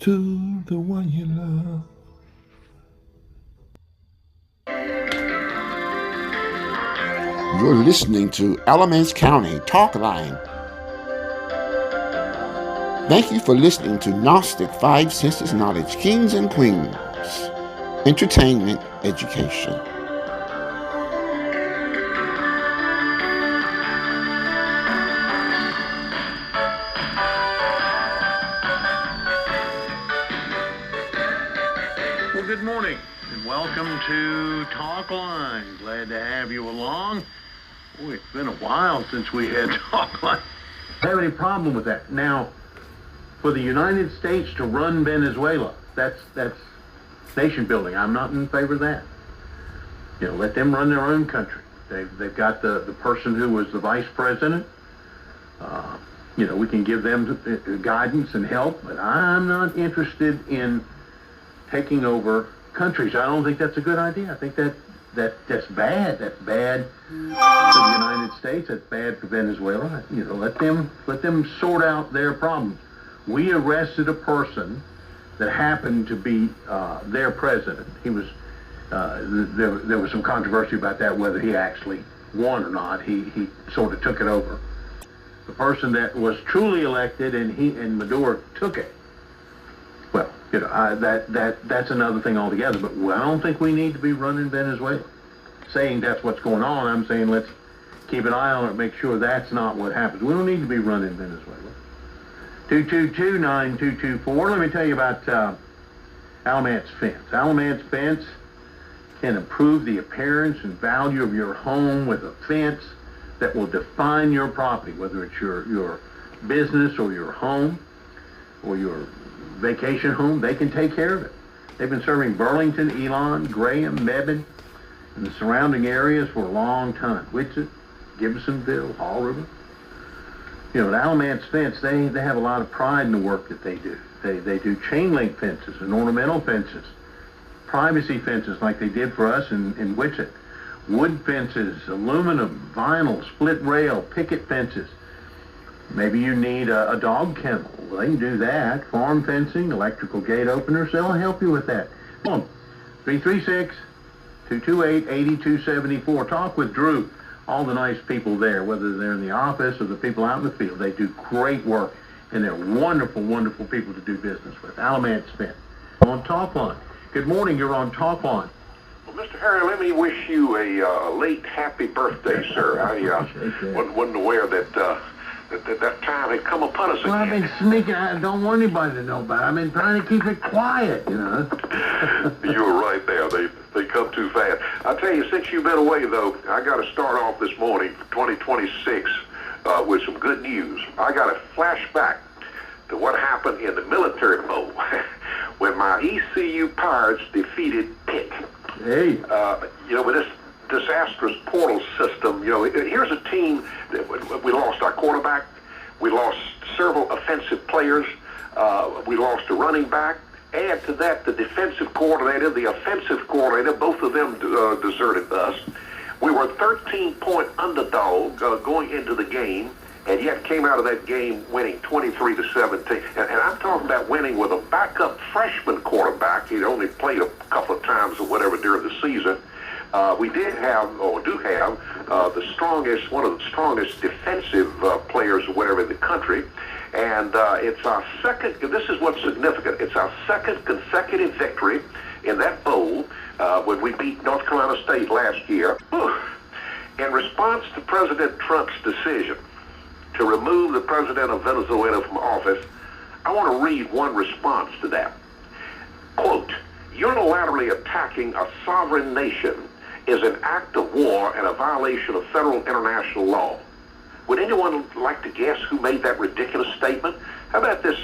to the one you love. You're listening to Alamance County Talk Line. Thank you for listening to Gnostic Five Senses Knowledge, Kings and Queens, Entertainment Education. Well, good morning and welcome to Talk Line. Glad to have you along. Boy, it's been a while since we had Talk Line. I don't have any problem with that. Now, for the United States to run Venezuela, that's nation building. I'm not in favor of that. You know, let them run their own country. They've got the person who was the vice president. You know, we can give them guidance and help, but I'm not interested in taking over countries. I don't think that's a good idea. I think that's bad. That's bad for the United States. That's bad for Venezuela. You know, let them sort out their problems. We arrested a person that happened to be their president. He was there was some controversy about that, whether he actually won or not. He sort of took it over. The person that was truly elected, and Maduro took it. Well, you know, that's another thing altogether. But I don't think we need to be running Venezuela. Saying that's what's going on, I'm saying let's keep an eye on it, make sure that's not what happens. We don't need to be running Venezuela. 222-9224. Let me tell you about Alamance Fence. Alamance Fence can improve the appearance and value of your home with a fence that will define your property, whether it's your business or your home or your vacation home. They can take care of it. They've been serving Burlington, Elon, Graham, Mebane, and the surrounding areas for a long time. Wixit, Gibsonville, Hall River. You know, at Alamance Fence, they have a lot of pride in the work that they do. They do chain link fences and ornamental fences, privacy fences like they did for us in Wixit, wood fences, aluminum, vinyl, split rail, picket fences. Maybe you need a dog kennel. Well, they can do that. Farm fencing, electrical gate openers, they'll help you with that. Come on, 336-228-8274. Talk with Drew. All the nice people there, whether they're in the office or the people out in the field, they do great work, and they're wonderful, wonderful people to do business with. Alamance Fence. On Talk Line. Good morning, you're on Talk Line. Well, Mr. Harry, let me wish you a late happy birthday, sir. I wasn't aware that time had come upon us again. Well, I've been sneaking. I don't want anybody to know about it. I've been trying to keep it quiet, you know. You were right there. They come too fast. I tell you, since you've been away, though, I got to start off this morning for 2026 with some good news. I got a flashback to what happened in the Military Bowl when my ECU Pirates defeated Pitt. Hey. You know, with this disastrous portal system, you know, here's a team that we lost our quarterback, we lost several offensive players, we lost a running back. Add to that the defensive coordinator, the offensive coordinator, both of them deserted us. We were 13-point underdog going into the game, and yet came out of that game winning 23-17. And I'm talking about winning with a backup freshman quarterback. He'd only played a couple of times or whatever during the season. We did have, or do have, one of the strongest defensive players or whatever in the country. And it's our second, this is what's significant, it's our second consecutive victory in that bowl when we beat North Carolina State last year. In response to President Trump's decision to remove the president of Venezuela from office, I want to read one response to that. Quote, unilaterally attacking a sovereign nation is an act of war and a violation of federal international law. Would anyone like to guess who made that ridiculous statement? How about this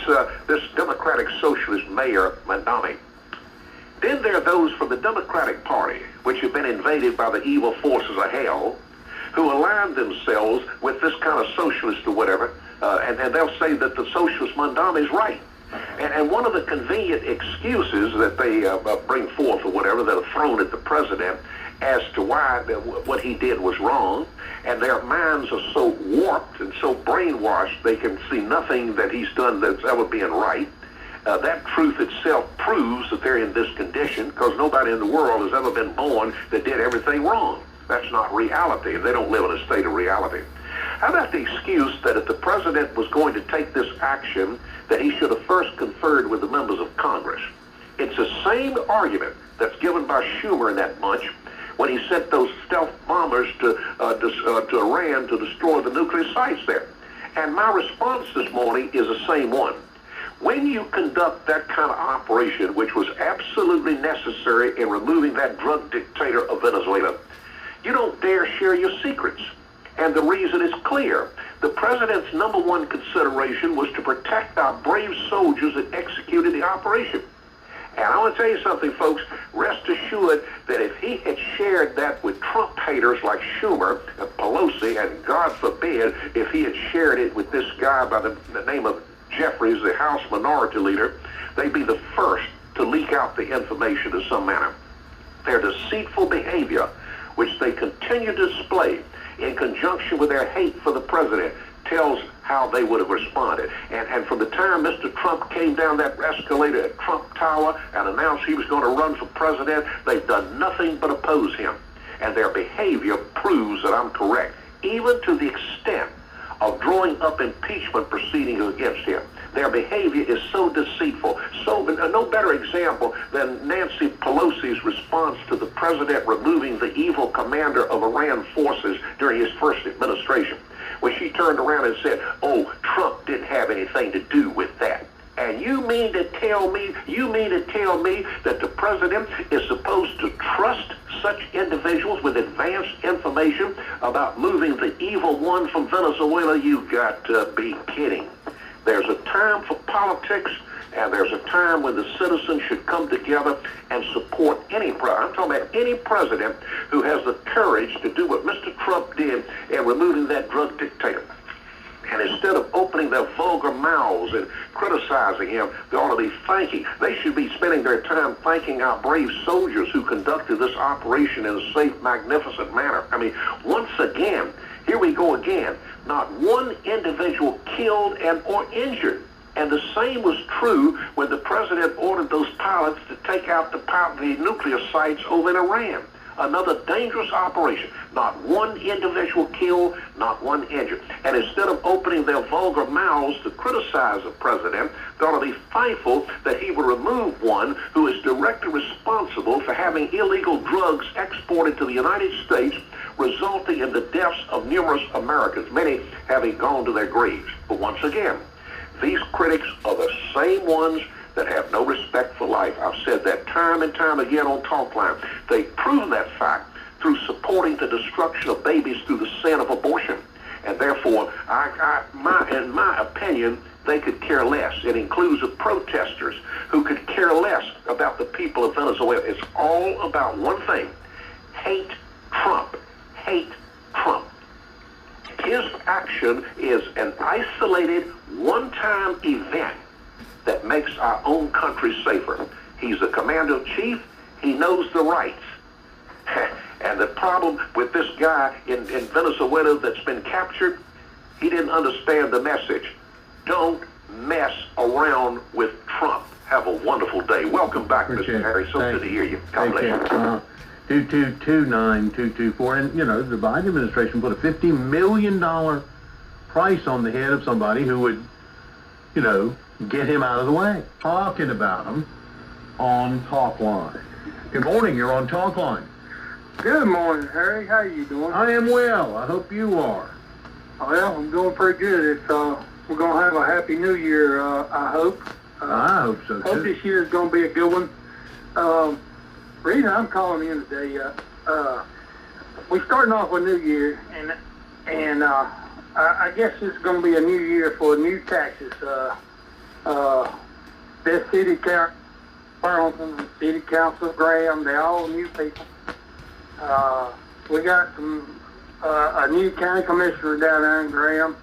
Democratic Socialist Mayor Mandami? Then there are those from the Democratic Party, which have been invaded by the evil forces of hell, who align themselves with this kind of socialist or whatever, and they'll say that the socialist Mandami is right. And one of the convenient excuses that they bring forth or whatever that are thrown at the president as to why what he did was wrong, and their minds are so warped and so brainwashed they can see nothing that he's done that's ever been right. That truth itself proves that they're in this condition because nobody in the world has ever been born that did everything wrong. That's not reality. They don't live in a state of reality. How about the excuse that if the president was going to take this action, that he should have first conferred with the members of Congress? It's the same argument that's given by Schumer and that bunch when he sent those stealth bombers to Iran to destroy the nuclear sites there. And my response this morning is the same one. When you conduct that kind of operation, which was absolutely necessary in removing that drug dictator of Venezuela, you don't dare share your secrets. And the reason is clear. The president's number one consideration was to protect our brave soldiers that executed the operation. And I want to tell you something, folks. Rest assured that if he had shared that with Trump haters like Schumer and Pelosi, and God forbid if he had shared it with this guy by the name of Jeffries, the House Minority Leader, they'd be the first to leak out the information in some manner. Their deceitful behavior, which they continue to display in conjunction with their hate for the president, tells how they would have responded. And from the time Mr. Trump came down that escalator at Trump Tower and announced he was going to run for president, they've done nothing but oppose him. And their behavior proves that I'm correct, even to the extent of drawing up impeachment proceedings against him. Their behavior is so deceitful. So no better example than Nancy Pelosi's response to the president removing the evil commander of Iran forces during his first administration, when she turned around and said, "Oh, Trump didn't have anything to do with that." And you mean to tell me that the president is supposed to trust such individuals with advanced information about moving the evil one from Venezuela? You got to be kidding. There's a time for politics, and there's a time when the citizens should come together and support I'm talking about any president who has the courage to do what Mr. Trump did in removing that drug dictator. And instead of opening their vulgar mouths and criticizing him, they ought to be they should be spending their time thanking our brave soldiers who conducted this operation in a safe, magnificent manner. I mean, once again, here we go again. Not one individual killed and or injured. And the same was true when the president ordered those pilots to take out the nuclear sites over in Iran. Another dangerous operation. Not one individual killed, not one injured. And instead of opening their vulgar mouths to criticize the president, they ought to be thankful that he would remove one who is directly responsible for having illegal drugs exported to the United States, resulting in the deaths of numerous Americans, many having gone to their graves. But once again, these critics are the same ones that have no respect for life. I've said that time and time again on Talkline. They've proven that fact through supporting the destruction of babies through the sin of abortion. And therefore, in my opinion, they could care less. It includes the protesters who could care less about the people of Venezuela. It's all about one thing: hate Trump. Hate Trump. His action is an isolated, one-time event that makes our own country safer. He's the commander-in-chief. He knows the rights. And the problem with this guy in Venezuela that's been captured, he didn't understand the message. Don't mess around with Trump. Have a wonderful day. Welcome back, Mr. Harry. So good to hear you. God bless you. 2229224. And, you know, the Biden administration put a $50 million price on the head of somebody who would, you know, get him out of the way. Talking about him on Talkline. Good morning. You're on Talkline. Good morning, Harry. How you doing? I am well. I hope you are. Well, I'm doing pretty good. It's we're gonna have a happy New Year. I hope. I hope so too. Hope this year is gonna be a good one. Reason I'm calling in today, we're starting off with New Year, and I guess this is gonna be a new year for new taxes. This city council, Burlington, city council, Graham, they're all new people. We got a new county commissioner down there in Graham,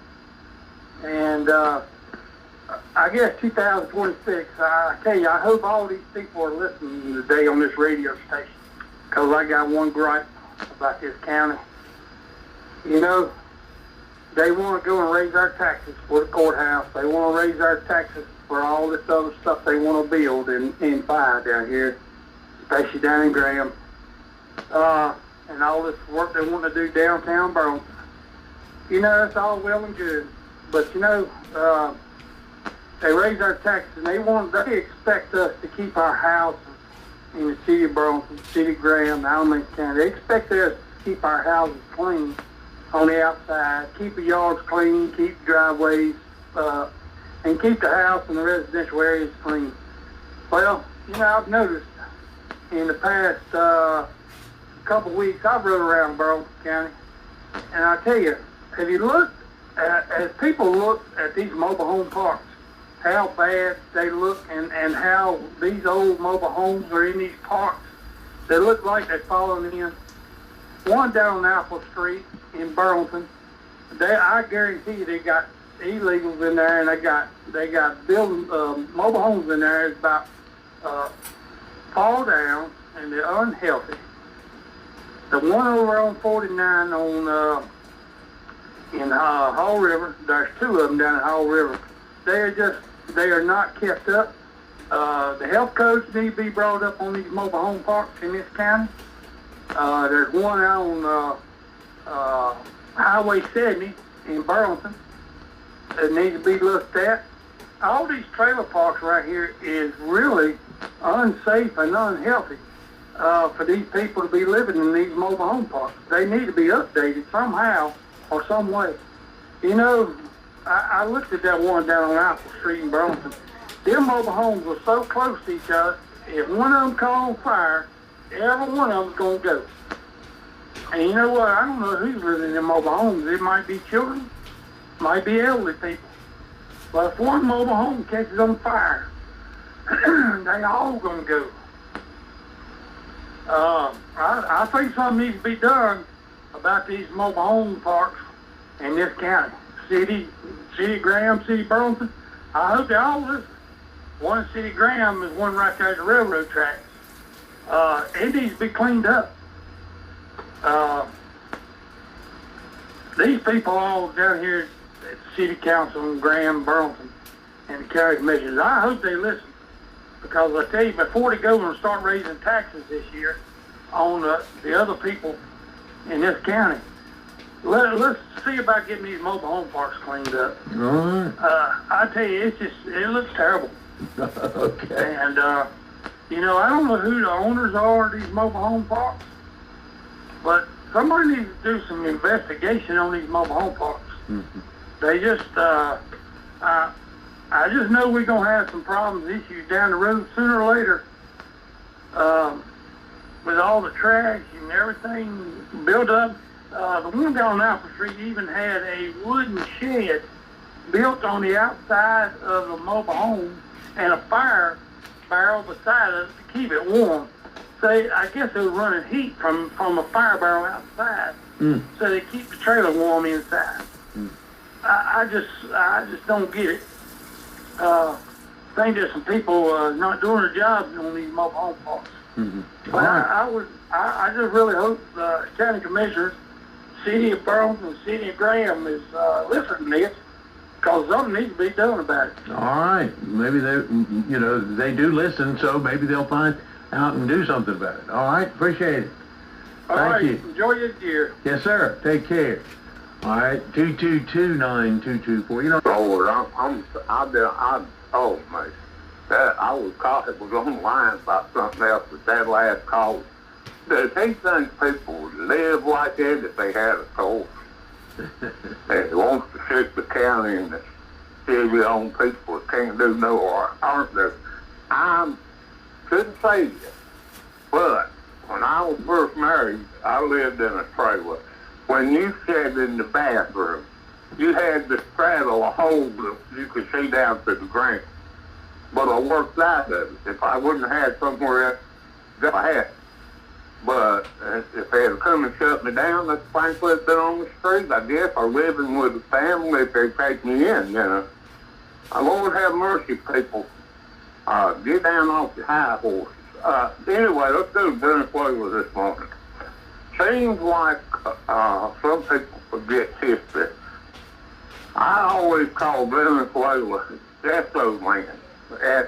and I guess 2026, I tell you, I hope all these people are listening today on this radio station, because I got one gripe about this county. You know, they want to go and raise our taxes for the courthouse. They want to raise our taxes for all this other stuff they want to build in fire down here, especially down in Graham, and all this work they want to do downtown Burlington. You know, it's all well and good, but you know, they raise our taxes and they expect us to keep our houses in the city of Burlington, city of Graham, Alamance County. They expect us to keep our houses clean on the outside, keep the yards clean, keep driveways, and keep the house and the residential areas clean. Well, you know, I've noticed in the past couple of weeks, I've rode around Burlington County, and I tell you, have you looked as people look at these mobile home parks, how bad they look, and how these old mobile homes are in these parks? They look like they're falling in. One down on Apple Street in Burlington, I guarantee you they got illegals in there, and they got building mobile homes in there. It's about fall down, and they're unhealthy. The one over on 49 on in Hall River, there's two of them down at Hall River. They are not kept up. The health codes need to be brought up on these mobile home parks in this county. There's one out on Highway 70 in Burlington that needs to be looked at. All these trailer parks right here is really unsafe and unhealthy for these people to be living in these mobile home parks. They need to be updated somehow or some way. You know, I looked at that one down on Apple Street in Burlington. Them mobile homes were so close to each other, if one of them caught on fire, every one of them's going to go. And you know what? I don't know who's living in them mobile homes. It might be children, might be elderly people. But if one mobile home catches on fire, they all going to go. I think something needs to be done about these mobile home parks in this county. City of Graham, City of Burlington. I hope they all listen. One in City of Graham is one right there at the railroad tracks. It needs to be cleaned up. These people all down here at the City Council in Graham, Burlington, and the county commissioners, I hope they listen. Because I tell you, before they go and start raising taxes this year on the other people in this county, let's see about getting these mobile home parks cleaned up. All right. I tell you, it looks terrible. Okay. And, you know, I don't know who the owners are of these mobile home parks, but somebody needs to do some investigation on these mobile home parks. Mm-hmm. They just, I just know we're going to have some problems, issues down the road sooner or later with all the trash and everything built up. The one down on Apple Street even had a wooden shed built on the outside of the mobile home and a fire barrel beside it to keep it warm. So I guess it was running heat from a fire barrel outside, so they keep the trailer warm inside. I just don't get it. I think there's some people not doing their jobs on these mobile home parks. Mm-hmm. But I just really hope the county commissioners, City of Burlington, City of Graham is listening to this, because something needs to be done about it. All right. Maybe they do listen, so maybe they'll find out and do something about it. All right. Appreciate it. Thank you. Enjoy your year. Yes, sir. Take care. All right. 222-9224. You know. Oh my, I was caught. It was on the line about something else, but that last call. Does he think people would live like that if they had a course? They wants to shoot the county and the city on people that can't do no or aren't there. I couldn't say this, but when I was first married, I lived in a trailer. When you sat in the bathroom, you had to straddle a hole that you could see down to the ground. But I worked out of it. If I wouldn't have had somewhere else, I had. But if they had come and shut me down, that's frankly been on the street, I guess, or living with a family if they take me in, you know. Lord have mercy, people. Get down off your high horses. Anyway, let's go to Venezuela this morning. Seems like some people forget history. I always call Venezuela Esso land.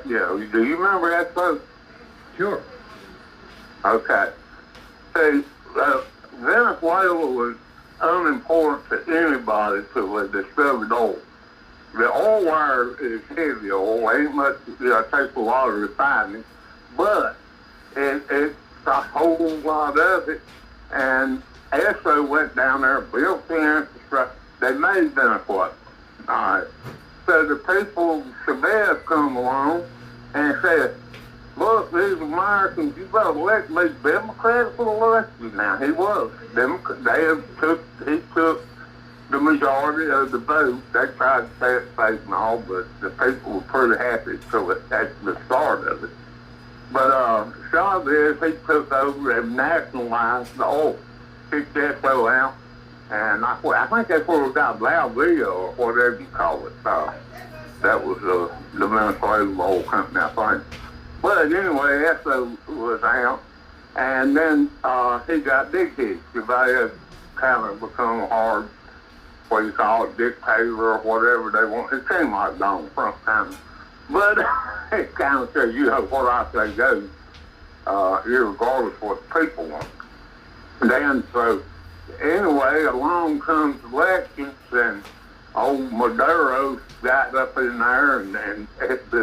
Do you remember Esso? Sure. Okay. See, Venezuela was unimportant to anybody until they discovered oil. The oil wire is heavy oil, ain't much, it takes a lot of refining, but it's a whole lot of it. And ESO went down there, built the infrastructure. They made Venezuela. All right. So the people, Chavez come along and said, look, these Americans, you better elect me democratically elected. Now, he was. He took the majority of the vote. They tried to say it safe and all, but the people were pretty happy, so that's the start of it. But Chavez, he took over and nationalized the oil, kicked that oil out, and I think that's where we got Valvia or whatever you call it. That was the Venezuela oil company, I think. But anyway, Esso was out, and then he got dictated. Chavez kind of become a hard, what you call it, dictator or whatever they want. It seemed like Donald Trump kind of. But it kind of says, what I say goes, irregardless of what the people want. Then, so, anyway, along comes elections, and old Maduro got up in there, and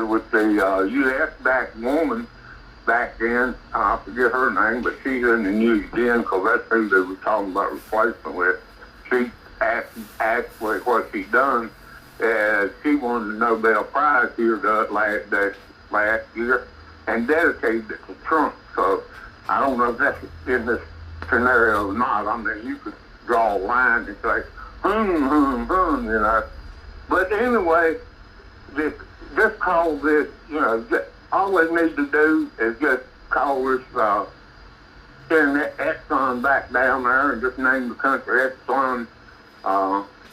with the U.S.-backed woman back then, I forget her name, but she's in the news again, because that's who they were talking about replacement with. She actually, what she done, she won the Nobel Prize here last year and dedicated it to Trump. So I don't know if that's in this scenario or not. I mean, you could draw a line and say, But anyway, just call this, all they need to do is just call this, send Exxon back down there and just name the country Exxon,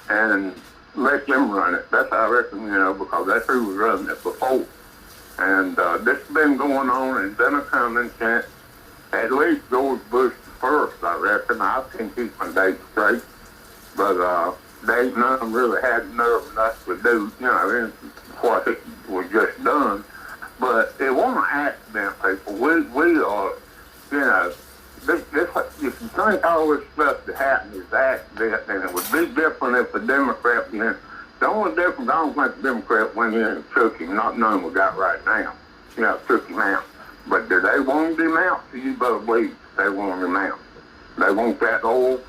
and let them run it. That's how I reckon, because that's who was running it before. And this has been going on and been a coming since at least George Bush first, I reckon. I can keep my dates straight. But they none of them really had nerve enough to do, what it was just done. But it wasn't an accident, people. We are, if you think all this stuff that happened is accident, then it would be different if the Democrat went in. The only difference, I don't think the Democrat went in and took him, not knowing we got right now. Took him out. But did they want him out? You better believe they want him out. They want that old,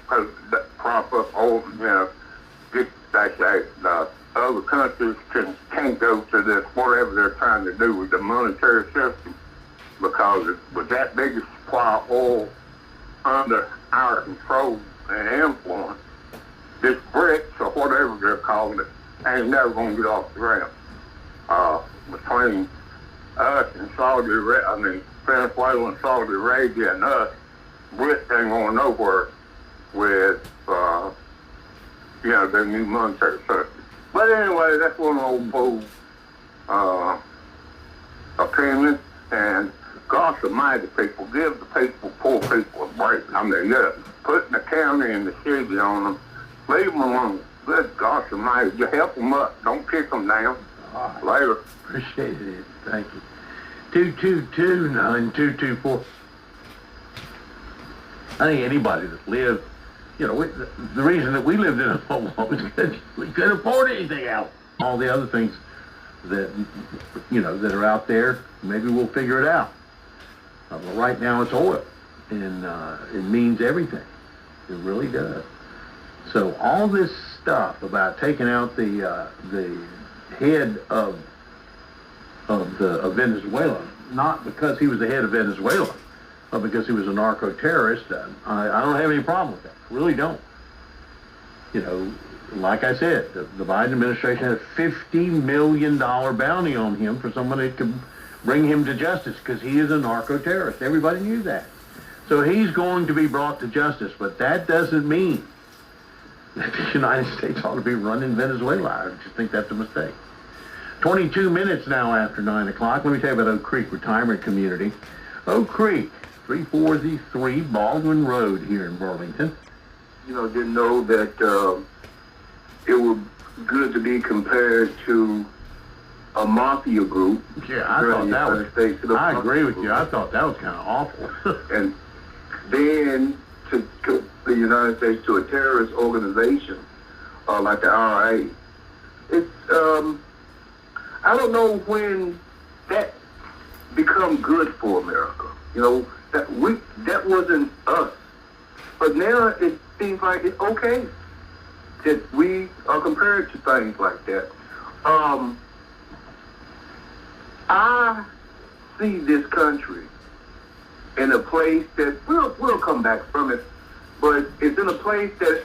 prop up old, get that the other countries can't go to this, whatever they're trying to do with the monetary system, because with that biggest supply of oil under our control and influence, this BRICS or whatever they're calling it ain't never going to get off the ground. Between us and Venezuela and Saudi Arabia and us, BRICS ain't going nowhere with, their new monetary system. But anyway, that's one old fool's opinion. And gosh almighty, people, give the people, poor people, a break. I mean, putting the county and the city on them, leave them alone. Good gosh almighty, you help them up. Don't kick them down. All right. Later. Appreciate it. Thank you. 222-9224. I think anybody that lived, the reason that we lived in a home was because we couldn't afford anything else. All the other things that, that are out there, maybe we'll figure it out. Well, right now it's oil, and it means everything. It really does. So all this stuff about taking out the head of Venezuela, not because he was the head of Venezuela, but because he was a narco-terrorist, I don't have any problem with that. Really don't. Like I said, the Biden administration had a $50 million bounty on him for someone that could bring him to justice because he is a narco-terrorist. Everybody knew that. So he's going to be brought to justice, but that doesn't mean that the United States ought to be running Venezuela. I just think that's a mistake. 22 minutes now after 9 o'clock. Let me tell you about Oak Creek Retirement Community. Oak Creek, 3403 Baldwin Road here in Burlington. Didn't know that it was good to be compared to a mafia group. Yeah, I thought that was. I agree with you. I thought that was kind of awful. And then to the United States to a terrorist organization like the IRA. It's I don't know when that become good for America. You know, that wasn't us. But now it seems like it's okay that we are compared to things like that. I see this country in a place that we'll come back from it, but it's in a place that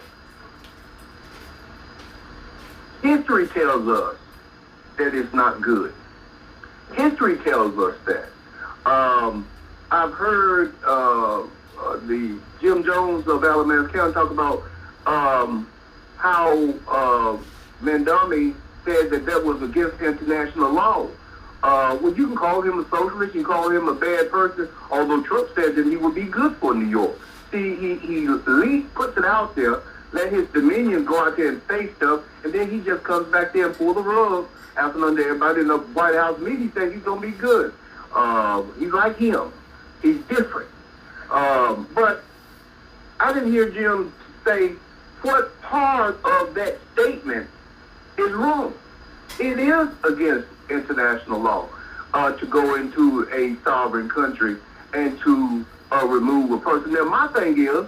history tells us that it's not good. History tells us that. I've heard the Jim Jones of Alamance County talk about how Mandami said that was against international law. Well, you can call him a socialist, you can call him a bad person, although Trump said that he would be good for New York. See, he at least puts it out there, let his dominion go out there and say stuff, and then he just comes back there and pull the rug after under everybody in the White House meeting says he's going to be good. He's like him. He's different. But I didn't hear Jim say what part of that statement is wrong. It is against international law to go into a sovereign country and to remove a person. Now, my thing is,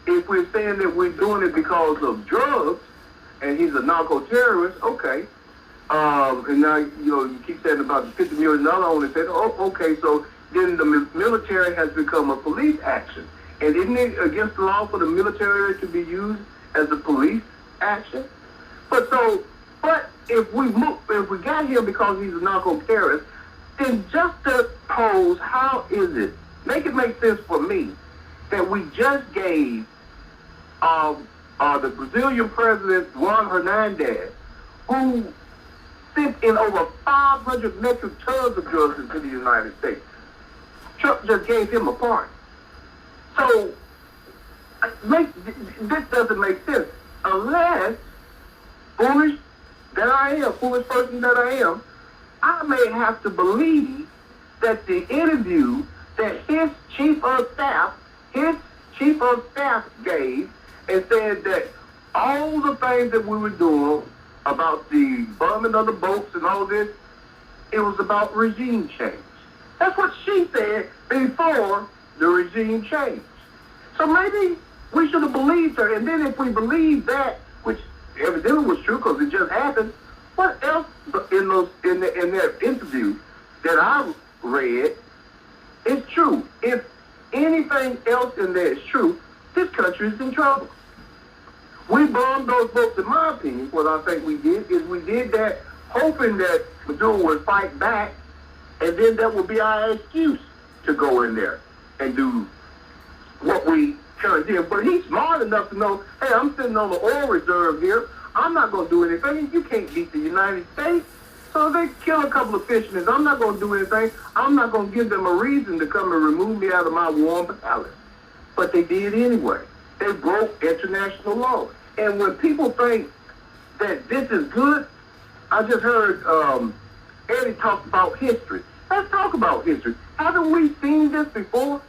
if we're saying that we're doing it because of drugs and he's a narco-terrorist, okay. And now, you keep saying about the $50 million only said, oh, okay, so then the military has become a police action. And isn't it against the law for the military to be used as a police action? But if we got him because he's a narco-terrorist, then just to pose, how is it, make it make sense for me, that we just gave the Brazilian president, Juan Hernandez, who sent in over 500 metric tons of drugs into the United States. Trump just gave him a pardon. So, this doesn't make sense unless, foolish person that I am, I may have to believe that the interview that his chief of staff gave and said that all the things that we were doing about the bombing of the boats and all this, it was about regime change. That's what she said before the regime change. So maybe we should have believed her. And then if we believe that, which evidently was true because it just happened, what else in that interview that I read is true? If anything else in there is true, this country is in trouble. We bombed those boats, in my opinion. What I think we did is we did that hoping that Maduro would fight back, and then that would be our excuse to go in there and do what we turned in. But he's smart enough to know, hey, I'm sitting on the oil reserve here. I'm not going to do anything. You can't beat the United States. So they kill a couple of fishermen. I'm not going to do anything. I'm not going to give them a reason to come and remove me out of my warm palace. But they did anyway. They broke international law. And when people think that this is good, I just heard Eddie talk about history. Let's talk about history. Haven't we seen this before?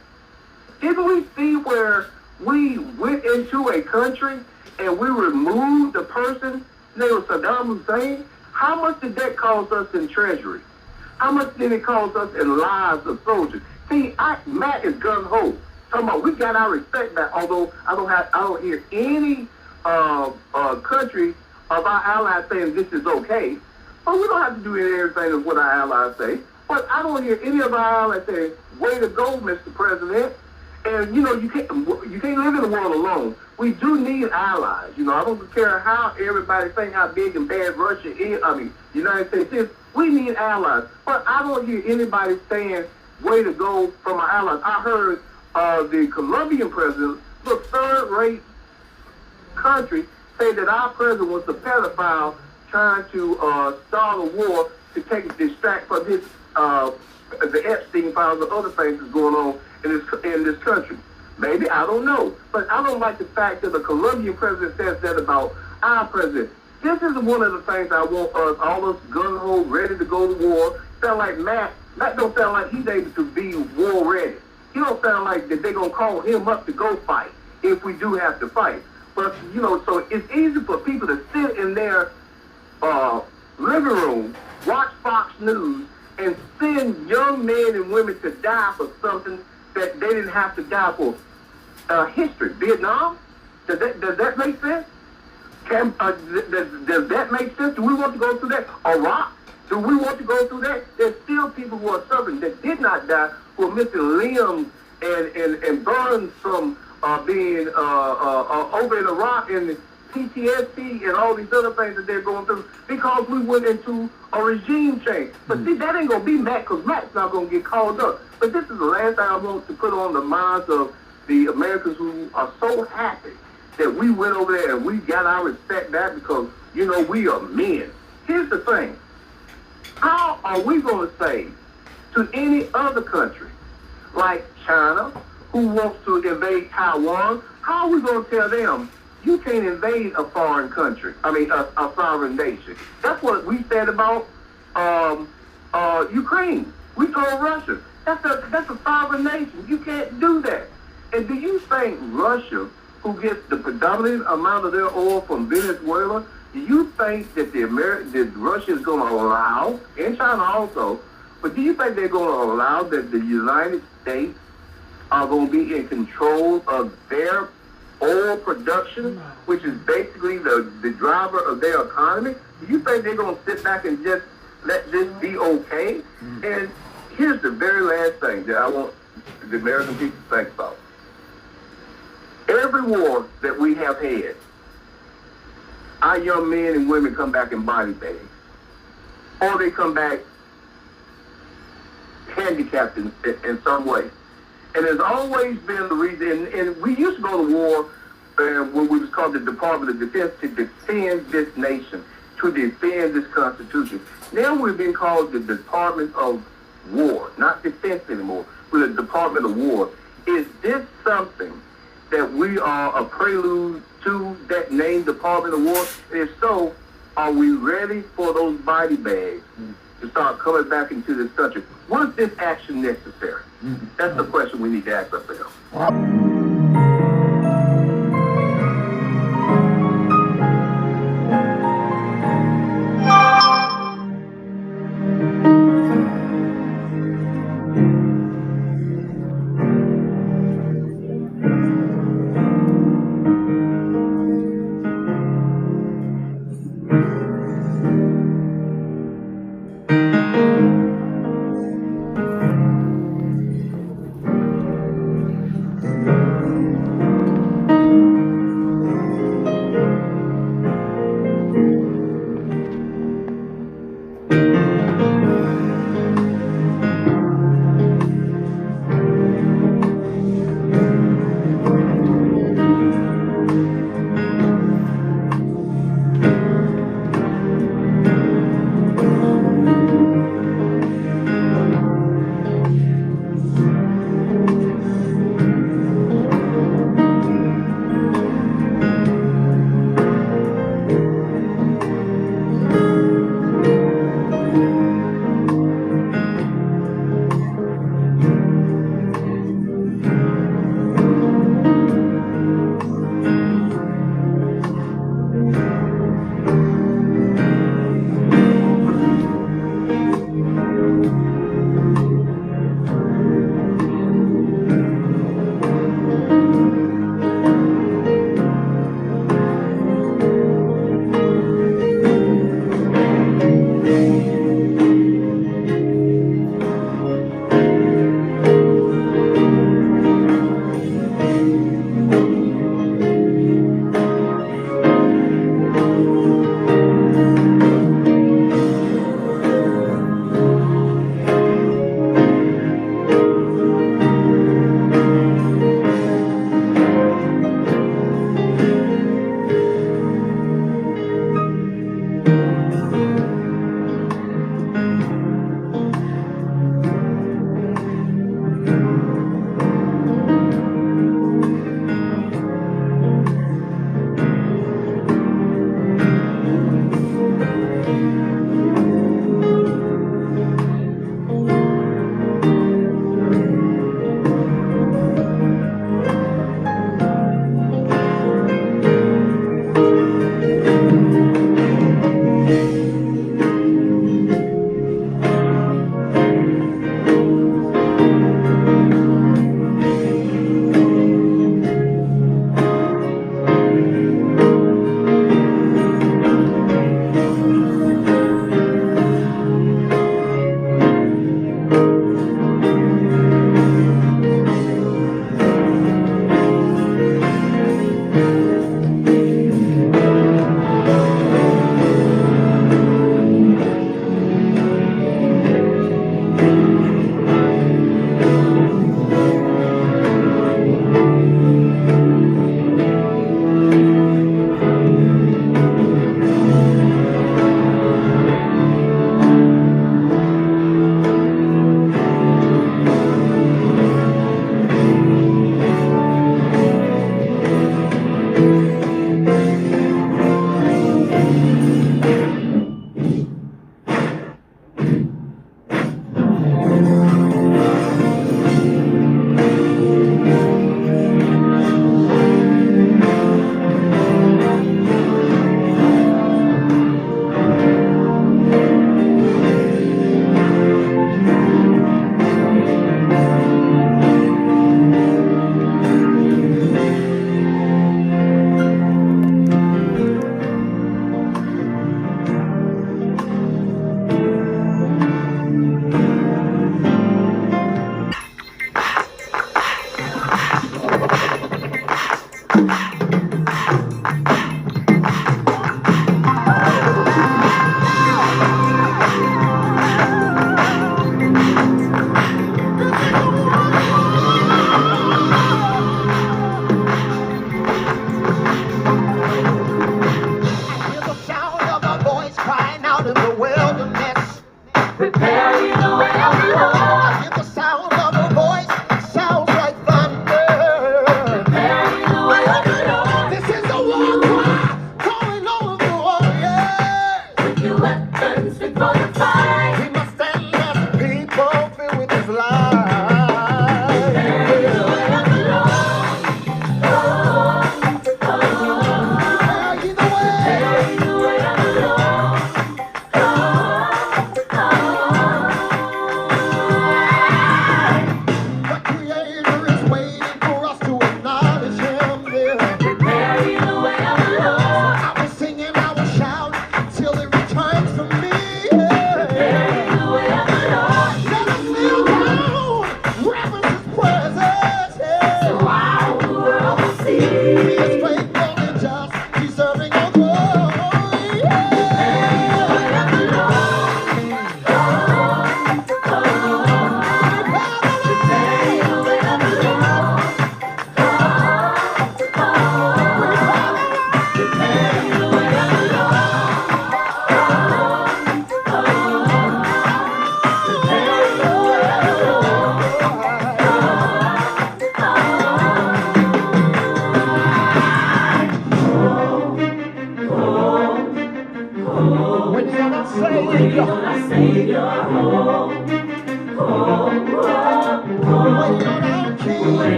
Didn't we see where we went into a country and we removed the person, name was Saddam Hussein? How much did that cost us in treasury? How much did it cost us in lives of soldiers? See, Matt is gung-ho. Talking about we got our respect back, although I don't hear any country of our allies saying this is okay. But we don't have to do everything of what our allies say. But I don't hear any of our allies saying, way to go, Mr. President. And, you can't live in the world alone. We do need allies. I don't care how everybody think how big and bad Russia is, United States is. We need allies. But I don't hear anybody saying, way to go from our allies. I heard the Colombian president, the third-rate country, say that our president was a pedophile trying to start a war to distract from his the Epstein files and other things that's going on in this country. Maybe, I don't know. But I don't like the fact that the Colombian president says that about our president. This is one of the things I want us, all us gun-ho, ready to go to war. Sound like Matt don't sound like he's able to be war ready. He don't sound like that they're going to call him up to go fight if we do have to fight. But, you know, so it's easy for people to sit in their living room, watch Fox News, and send young men and women to die for something that they didn't have to die for. History, Vietnam, does that make sense? Does that make sense? Do we want to go through that? Iraq, do we want to go through that? There's still people who are suffering that did not die, who are missing limbs and burns from being over in Iraq and PTSD and all these other things that they're going through because we went into a regime change. But see, that ain't going to be Matt, because Matt's not going to get called up. But this is the last thing I want to put on the minds of the Americans who are so happy that we went over there and we got our respect back because, you know, we are men. Here's the thing. How are we going to say to any other country, like China, who wants to invade Taiwan, how are we going to tell them, you can't invade a foreign country, a sovereign nation? That's what we said about Ukraine. We told Russia, that's a sovereign nation. You can't do that. And do you think Russia, who gets the predominant amount of their oil from Venezuela, do you think that that Russia is going to allow, and China also, but do you think they're going to allow that the United States are going to be in control of their oil production, which is basically the driver of their economy? Do you think they're going to sit back and just let this be okay? And here's the very last thing that I want the American people to think about. Every war that we have had, our young men and women come back in body bags, or they come back handicapped in some way. And there's always been the reason, and we used to go to war when we was called the Department of Defense to defend this nation, to defend this Constitution. Now we're being called the Department of War, not defense anymore. We're the Department of War. Is this something that we are a prelude to that name, Department of War? And if so, are we ready for those body bags to start coming back into this country? Was this action necessary? That's the question we need to ask ourselves.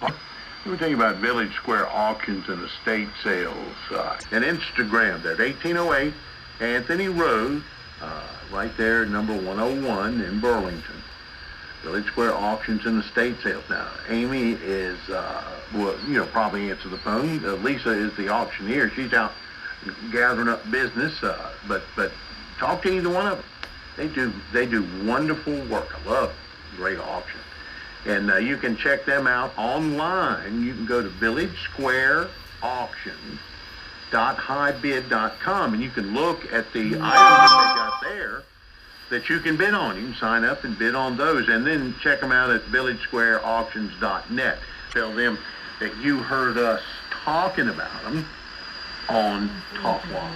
Let me tell you about Village Square auctions and estate sales and Instagram. They're at 1808 Anthony Road, right there, number 101 in Burlington. Village Square auctions and estate sales. Now, Amy is, probably answer the phone. Lisa is the auctioneer. She's out gathering up business, but talk to either one of them. They do wonderful work. I love great auction. And you can check them out online. You can go to villagesquareauctions.highbid.com, and you can look at the items that they got there that you can bid on. You can sign up and bid on those, and then check them out at villagesquareauctions.net. Tell them that you heard us talking about them on Talk Line.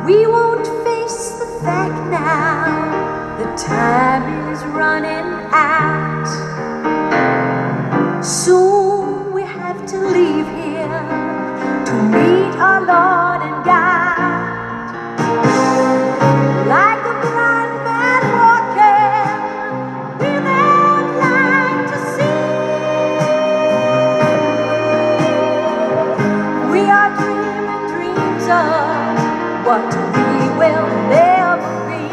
We won't face the fact now, the time is running out. Soon we have to leave here to meet our Lord and God. Like a blind man walking without light to see. We are dreaming dreams of what we will never be.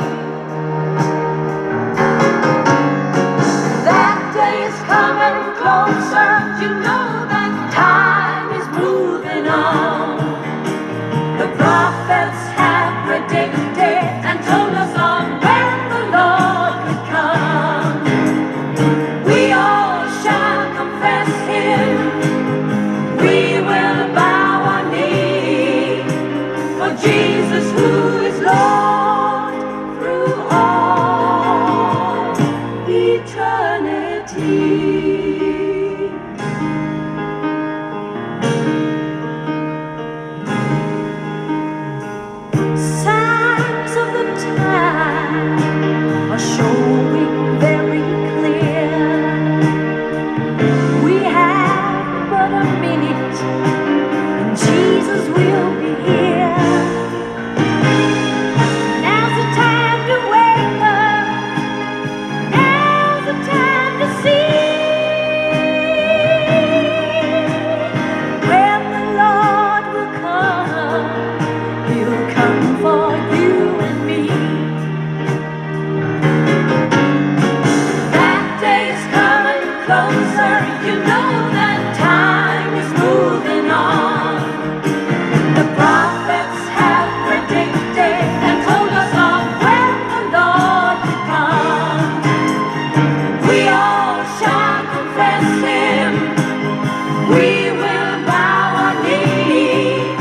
That day is coming closer. You know that time is moving on. The prophets have predicted and told us on when the Lord would come. We all shall confess Him. We will bow our knee for Jesus, who is Lord through all eternity. Signs of the time are showing very clear. We have but a minute, and Jesus will be here. Now's the time to wake up. Now's the time to see. When the Lord will come, He'll come for you and me. That day's coming closer. You know that time is moving on. The prophets have predicted and told us of when the Lord will come. We all shall confess Him. We will bow our knee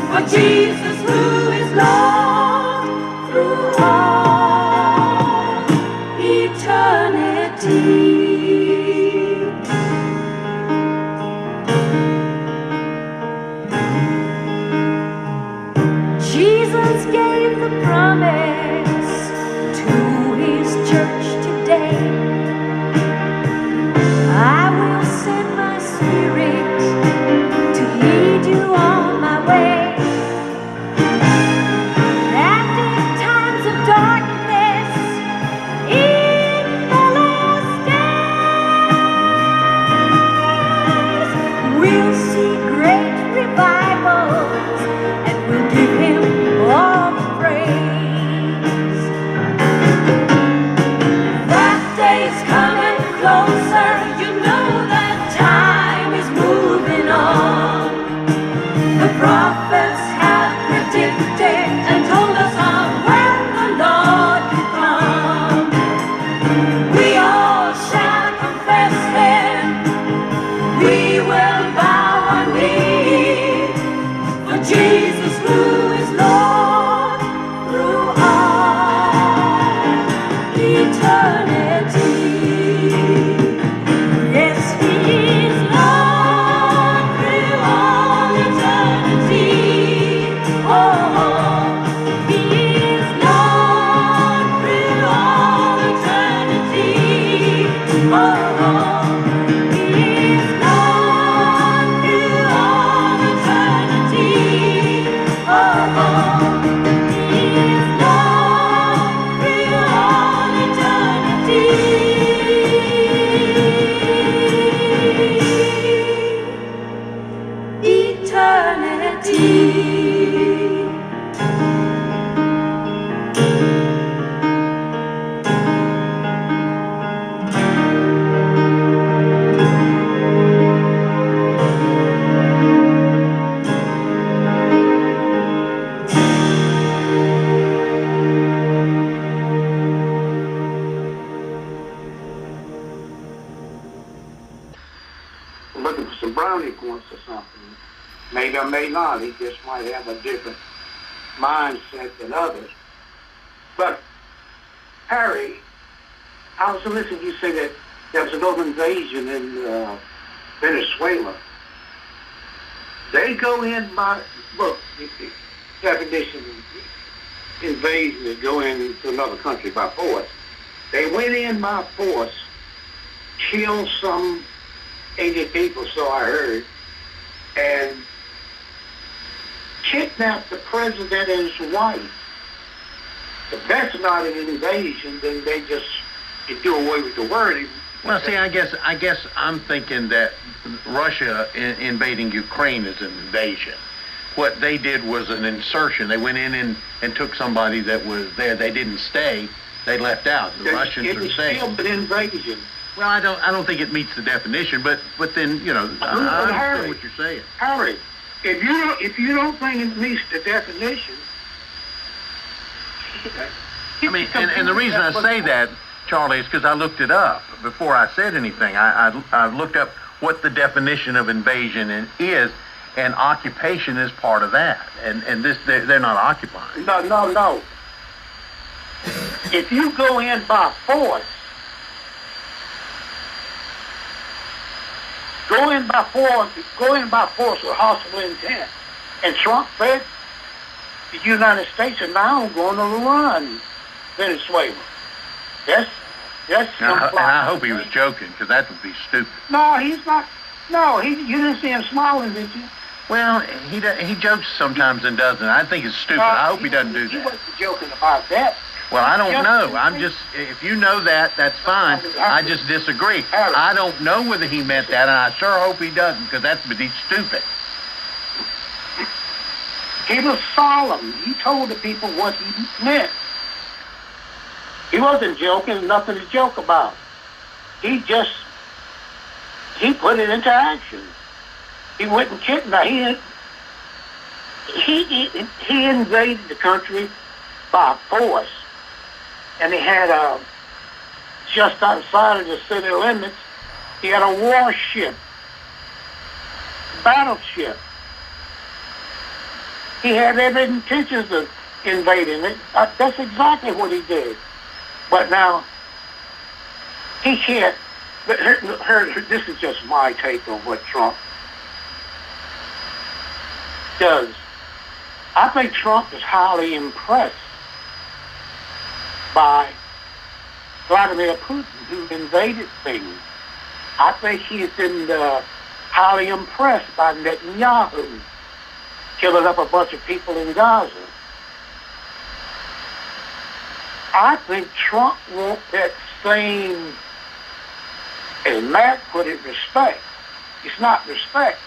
for Jesus, who is Lord through all eternity. Jesus gave the promise to His church today. I will send my Spirit to lead you on my way. And in times of darkness, in the last days, we'll see great revivals, and we'll give Him all the praise. That day's coming closer. You know that time is moving on. The prophets have predicted and told us of when the Lord will come. We all shall confess Him. We will bow our knee for Jesus, who is Lord through all eternity. Yes, He is Lord through all eternity. Oh, He is Lord through all eternity. Oh, He is Lord through all eternity. Oh, or may not. He just might have a different mindset than others. But, Harry, I was listening to you say that there was an open invasion in Venezuela. They go in by, look, the definition of invasion is go into another country by force. They went in by force, killed some 80 people, so I heard, and kidnapped the president and his wife. If that's not an invasion, then they just do away with the word. Well, see, I guess I'm thinking that Russia invading Ukraine is an invasion. What they did was an insertion. They went in and took somebody that was there. They didn't stay. They left out. The Russians are saying. It's still an invasion. Well, I don't think it meets the definition. But then I understand Harry, what you're saying. Harry, if you don't think it meets the definition. I mean, and the reason I say that, Charlie, is because I looked it up before I said anything. I looked up what the definition of invasion is, and occupation is part of that. And this they're not occupying. No. If you go in by force, go in by force with hostile intent. And Trump said the United States are now going to run Venezuela. That's and I hope he was joking, because that would be stupid. No, he's not. No, you didn't see him smiling, did you? Well, he jokes sometimes and doesn't. I think it's stupid. I hope he doesn't do He that. wasn't joking about that. Well, I don't know. I'm just, if you know that, that's fine. I just disagree. I don't know whether he meant that, and I sure hope he doesn't, because that would be stupid. He was solemn. He told the people what he meant. He wasn't joking, nothing to joke about. He put it into action. He went and kidnapped. He invaded the country by force. And he had just outside of the city limits, he had a warship, battleship. He had every intentions of invading it. That's exactly what he did. But now, he can't. This is just my take on what Trump does. I think Trump is highly impressed by Vladimir Putin, who invaded things. I think he's been highly impressed by Netanyahu, killing up a bunch of people in Gaza. I think Trump wants that same, as Matt put it, respect. It's not respect.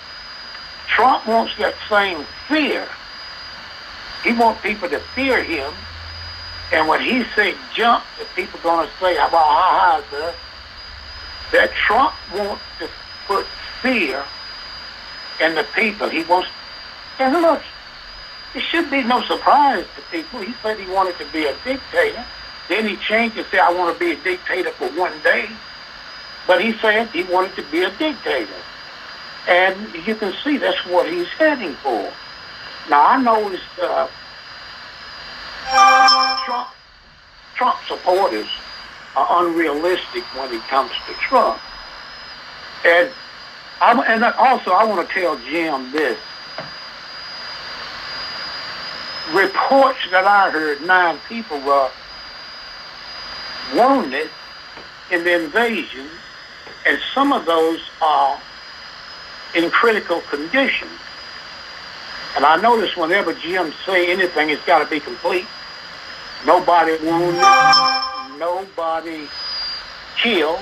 Trump wants that same fear. He wants people to fear him. And when he said jump, the people going to say, how about ha ha, sir? That Trump wants to put fear in the people. He wants, and look, it should be no surprise to people. He said he wanted to be a dictator. Then he changed and said, I want to be a dictator for one day. But he said he wanted to be a dictator. And you can see that's what he's heading for. Now, I noticed Trump supporters are unrealistic when it comes to Trump. And also, I want to tell Jim this. Reports that I heard, 9 people were wounded in the invasion, and some of those are in critical condition. And I notice whenever Jim say anything, it's got to be complete. Nobody wounded, nobody killed.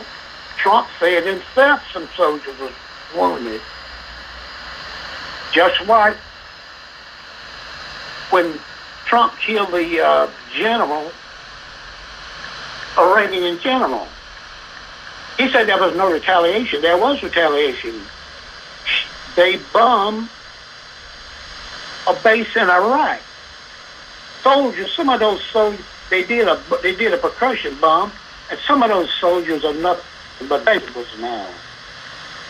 Trump said himself some soldiers were wounded. Just like when Trump killed the general, Iranian general, he said there was no retaliation. There was retaliation. They bombed a base in Iraq. Soldiers, some of those soldiers, they did a percussion bomb, and some of those soldiers are nothing but vegetables now.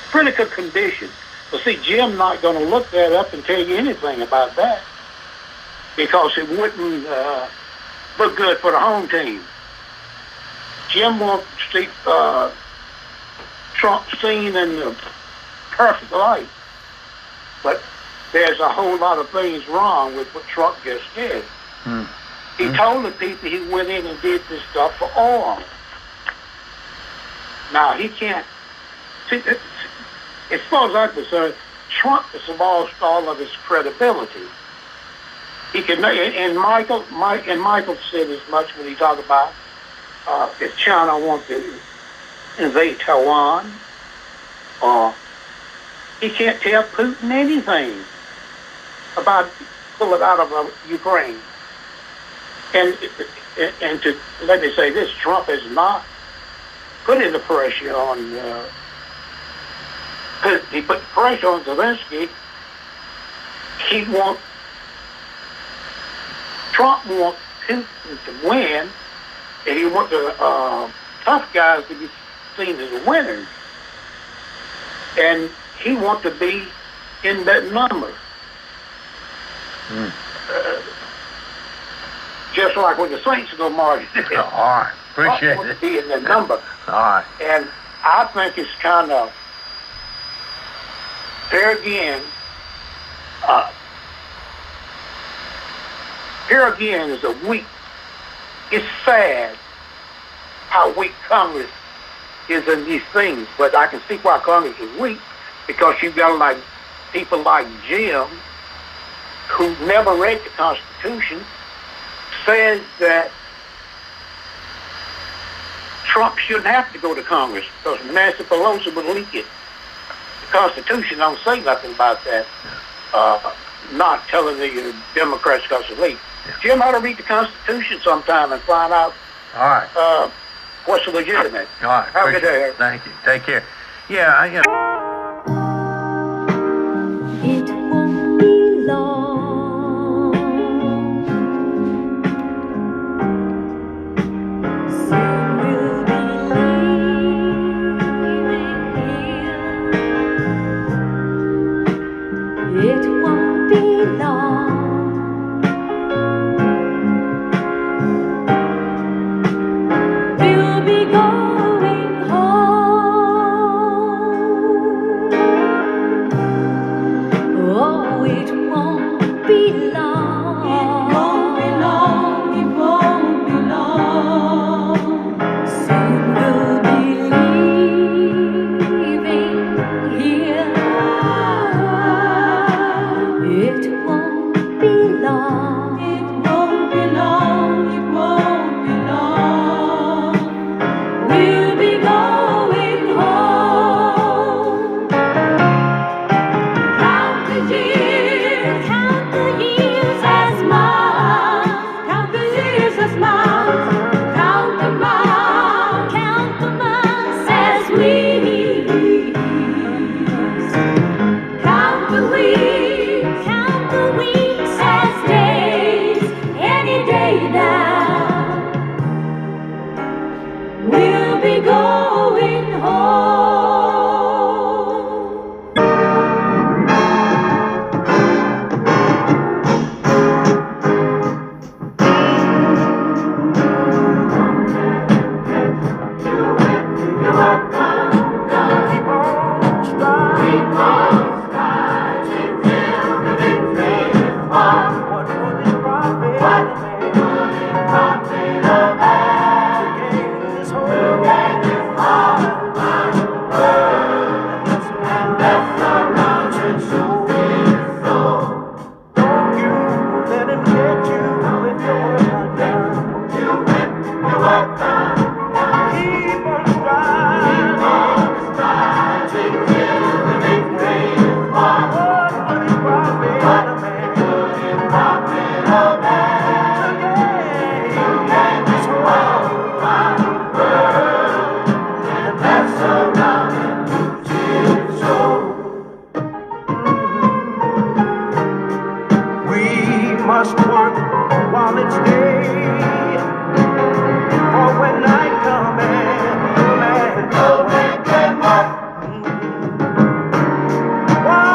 Critical condition. But see, Jim not going to look that up and tell you anything about that because it wouldn't look good for the home team. Jim wants to see Trump seen in the perfect light, but there's a whole lot of things wrong with what Trump just did. He told the people he went in and did this stuff for oil. Now, he can't... See, as far as I'm concerned, Trump has lost all of his credibility. He can... And Michael said as much when he talked about if China wants to invade Taiwan, he can't tell Putin anything about pulling out of Ukraine. And to let me say this, Trump has not put any pressure on. He put pressure on Zelensky. Trump wants Putin to win, and he wants the tough guys to be seen as winners. And he wants to be in that number. Just like when the Saints go marching. All right, appreciate it. it. Be in that number. All right. And I think it's kind of, here again is a weak, it's sad how weak Congress is in these things, but I can see why Congress is weak, because you've got like people like Jim, who never read the Constitution, says that Trump shouldn't have to go to Congress because Nancy Pelosi would leak it. The Constitution don't say nothing about that. Not telling the Democrats because it's leaked. Jim ought to read the Constitution sometime and find out what's legitimate. All right. Have a good day. Thank you. Take care. Yeah, It won't be long. Soon we'll be leaving here. It won't be long. We'll be going home. Oh, it won't be long. It won't be long. It won't be long. Soon we'll be leaving here. It won't be long. It won't be long. It won't be long. We'll be going home. Count the years as months. Count the years as months. Count the months as weeks. Count the weeks as days. Any day now, we'll be going home. We must work while it's day, for when night comes no man can work. While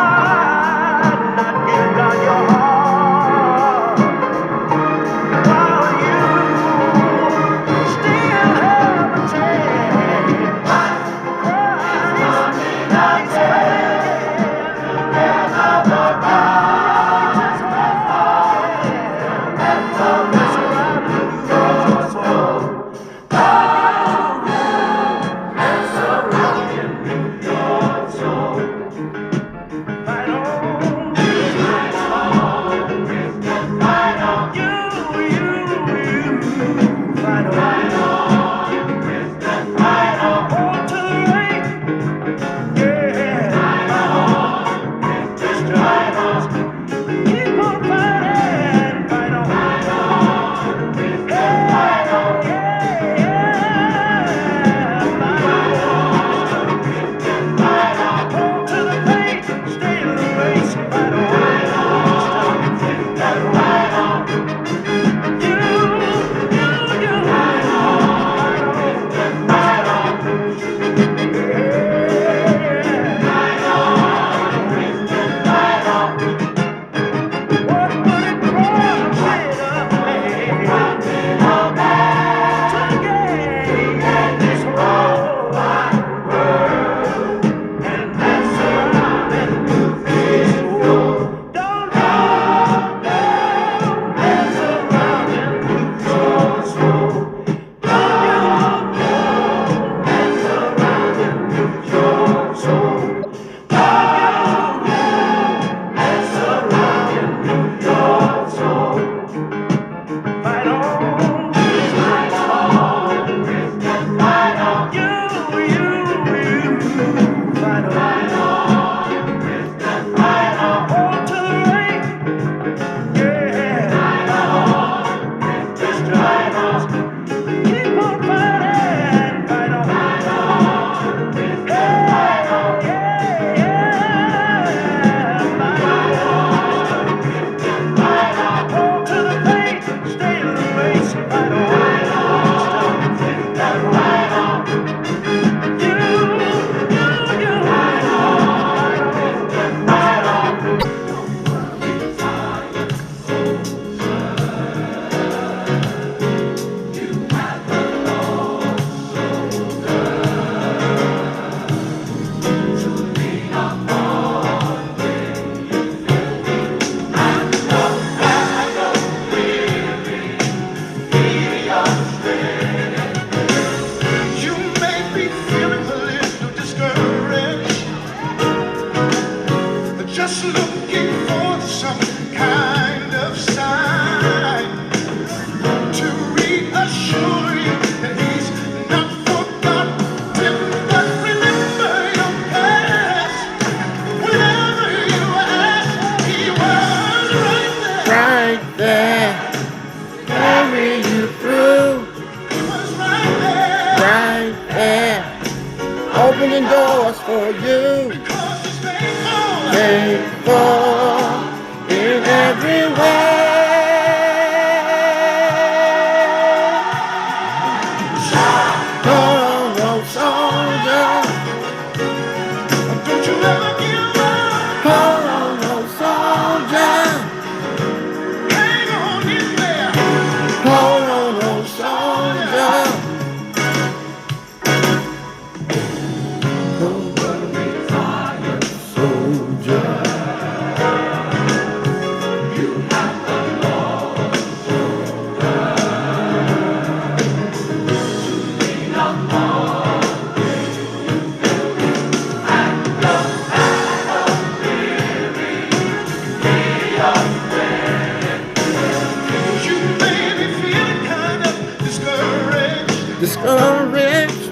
discouraged,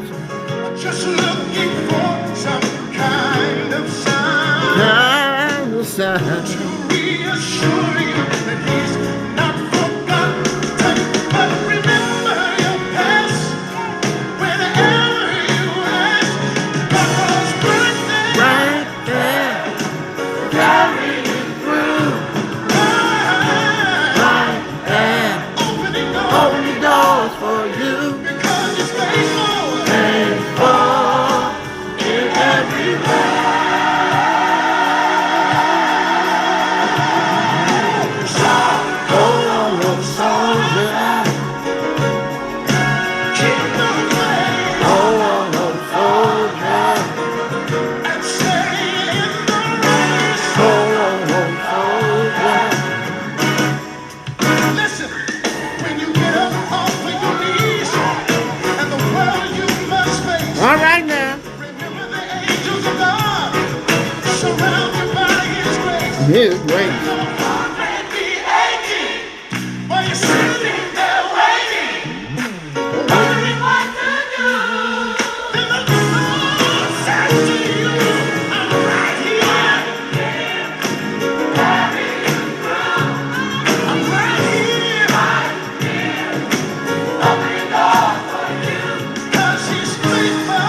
Just looking for some kind of sign kind of sign. to reassure you that he's not forgotten. But remember your past whenever you ask. God was right there, Right there, carrying through, right there, opening doors opening doors for you. because he's faithful. Faithful in every way. Hold on, little soldier. Keep the faith Hold on, little soldier. and stay in the race. Hold on, little soldier. Listen, when you get up off of your knees and the world you must face, All right now. remember the angels of God surround you by His grace. His grace. Your heart may be aching while you're sitting there waiting, wondering what to do. Then the Lord says to you, I'm right here. I'm right here. 'Cause He's faithful.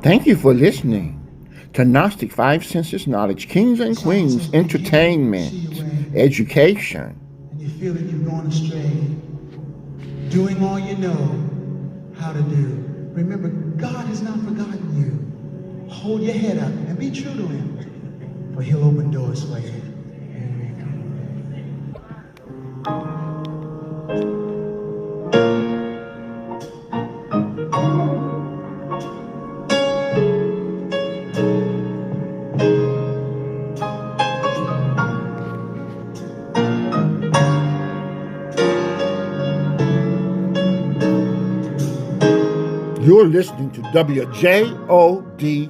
Thank you for listening to Gnostic Five Senses Knowledge, Kings and Queens, Entertainment, Education. And you feel that you've gone astray, doing all you know how to do. Remember, God has not forgotten you. Hold your head up and be true to him, for he'll open doors for you. You're listening to WJODY.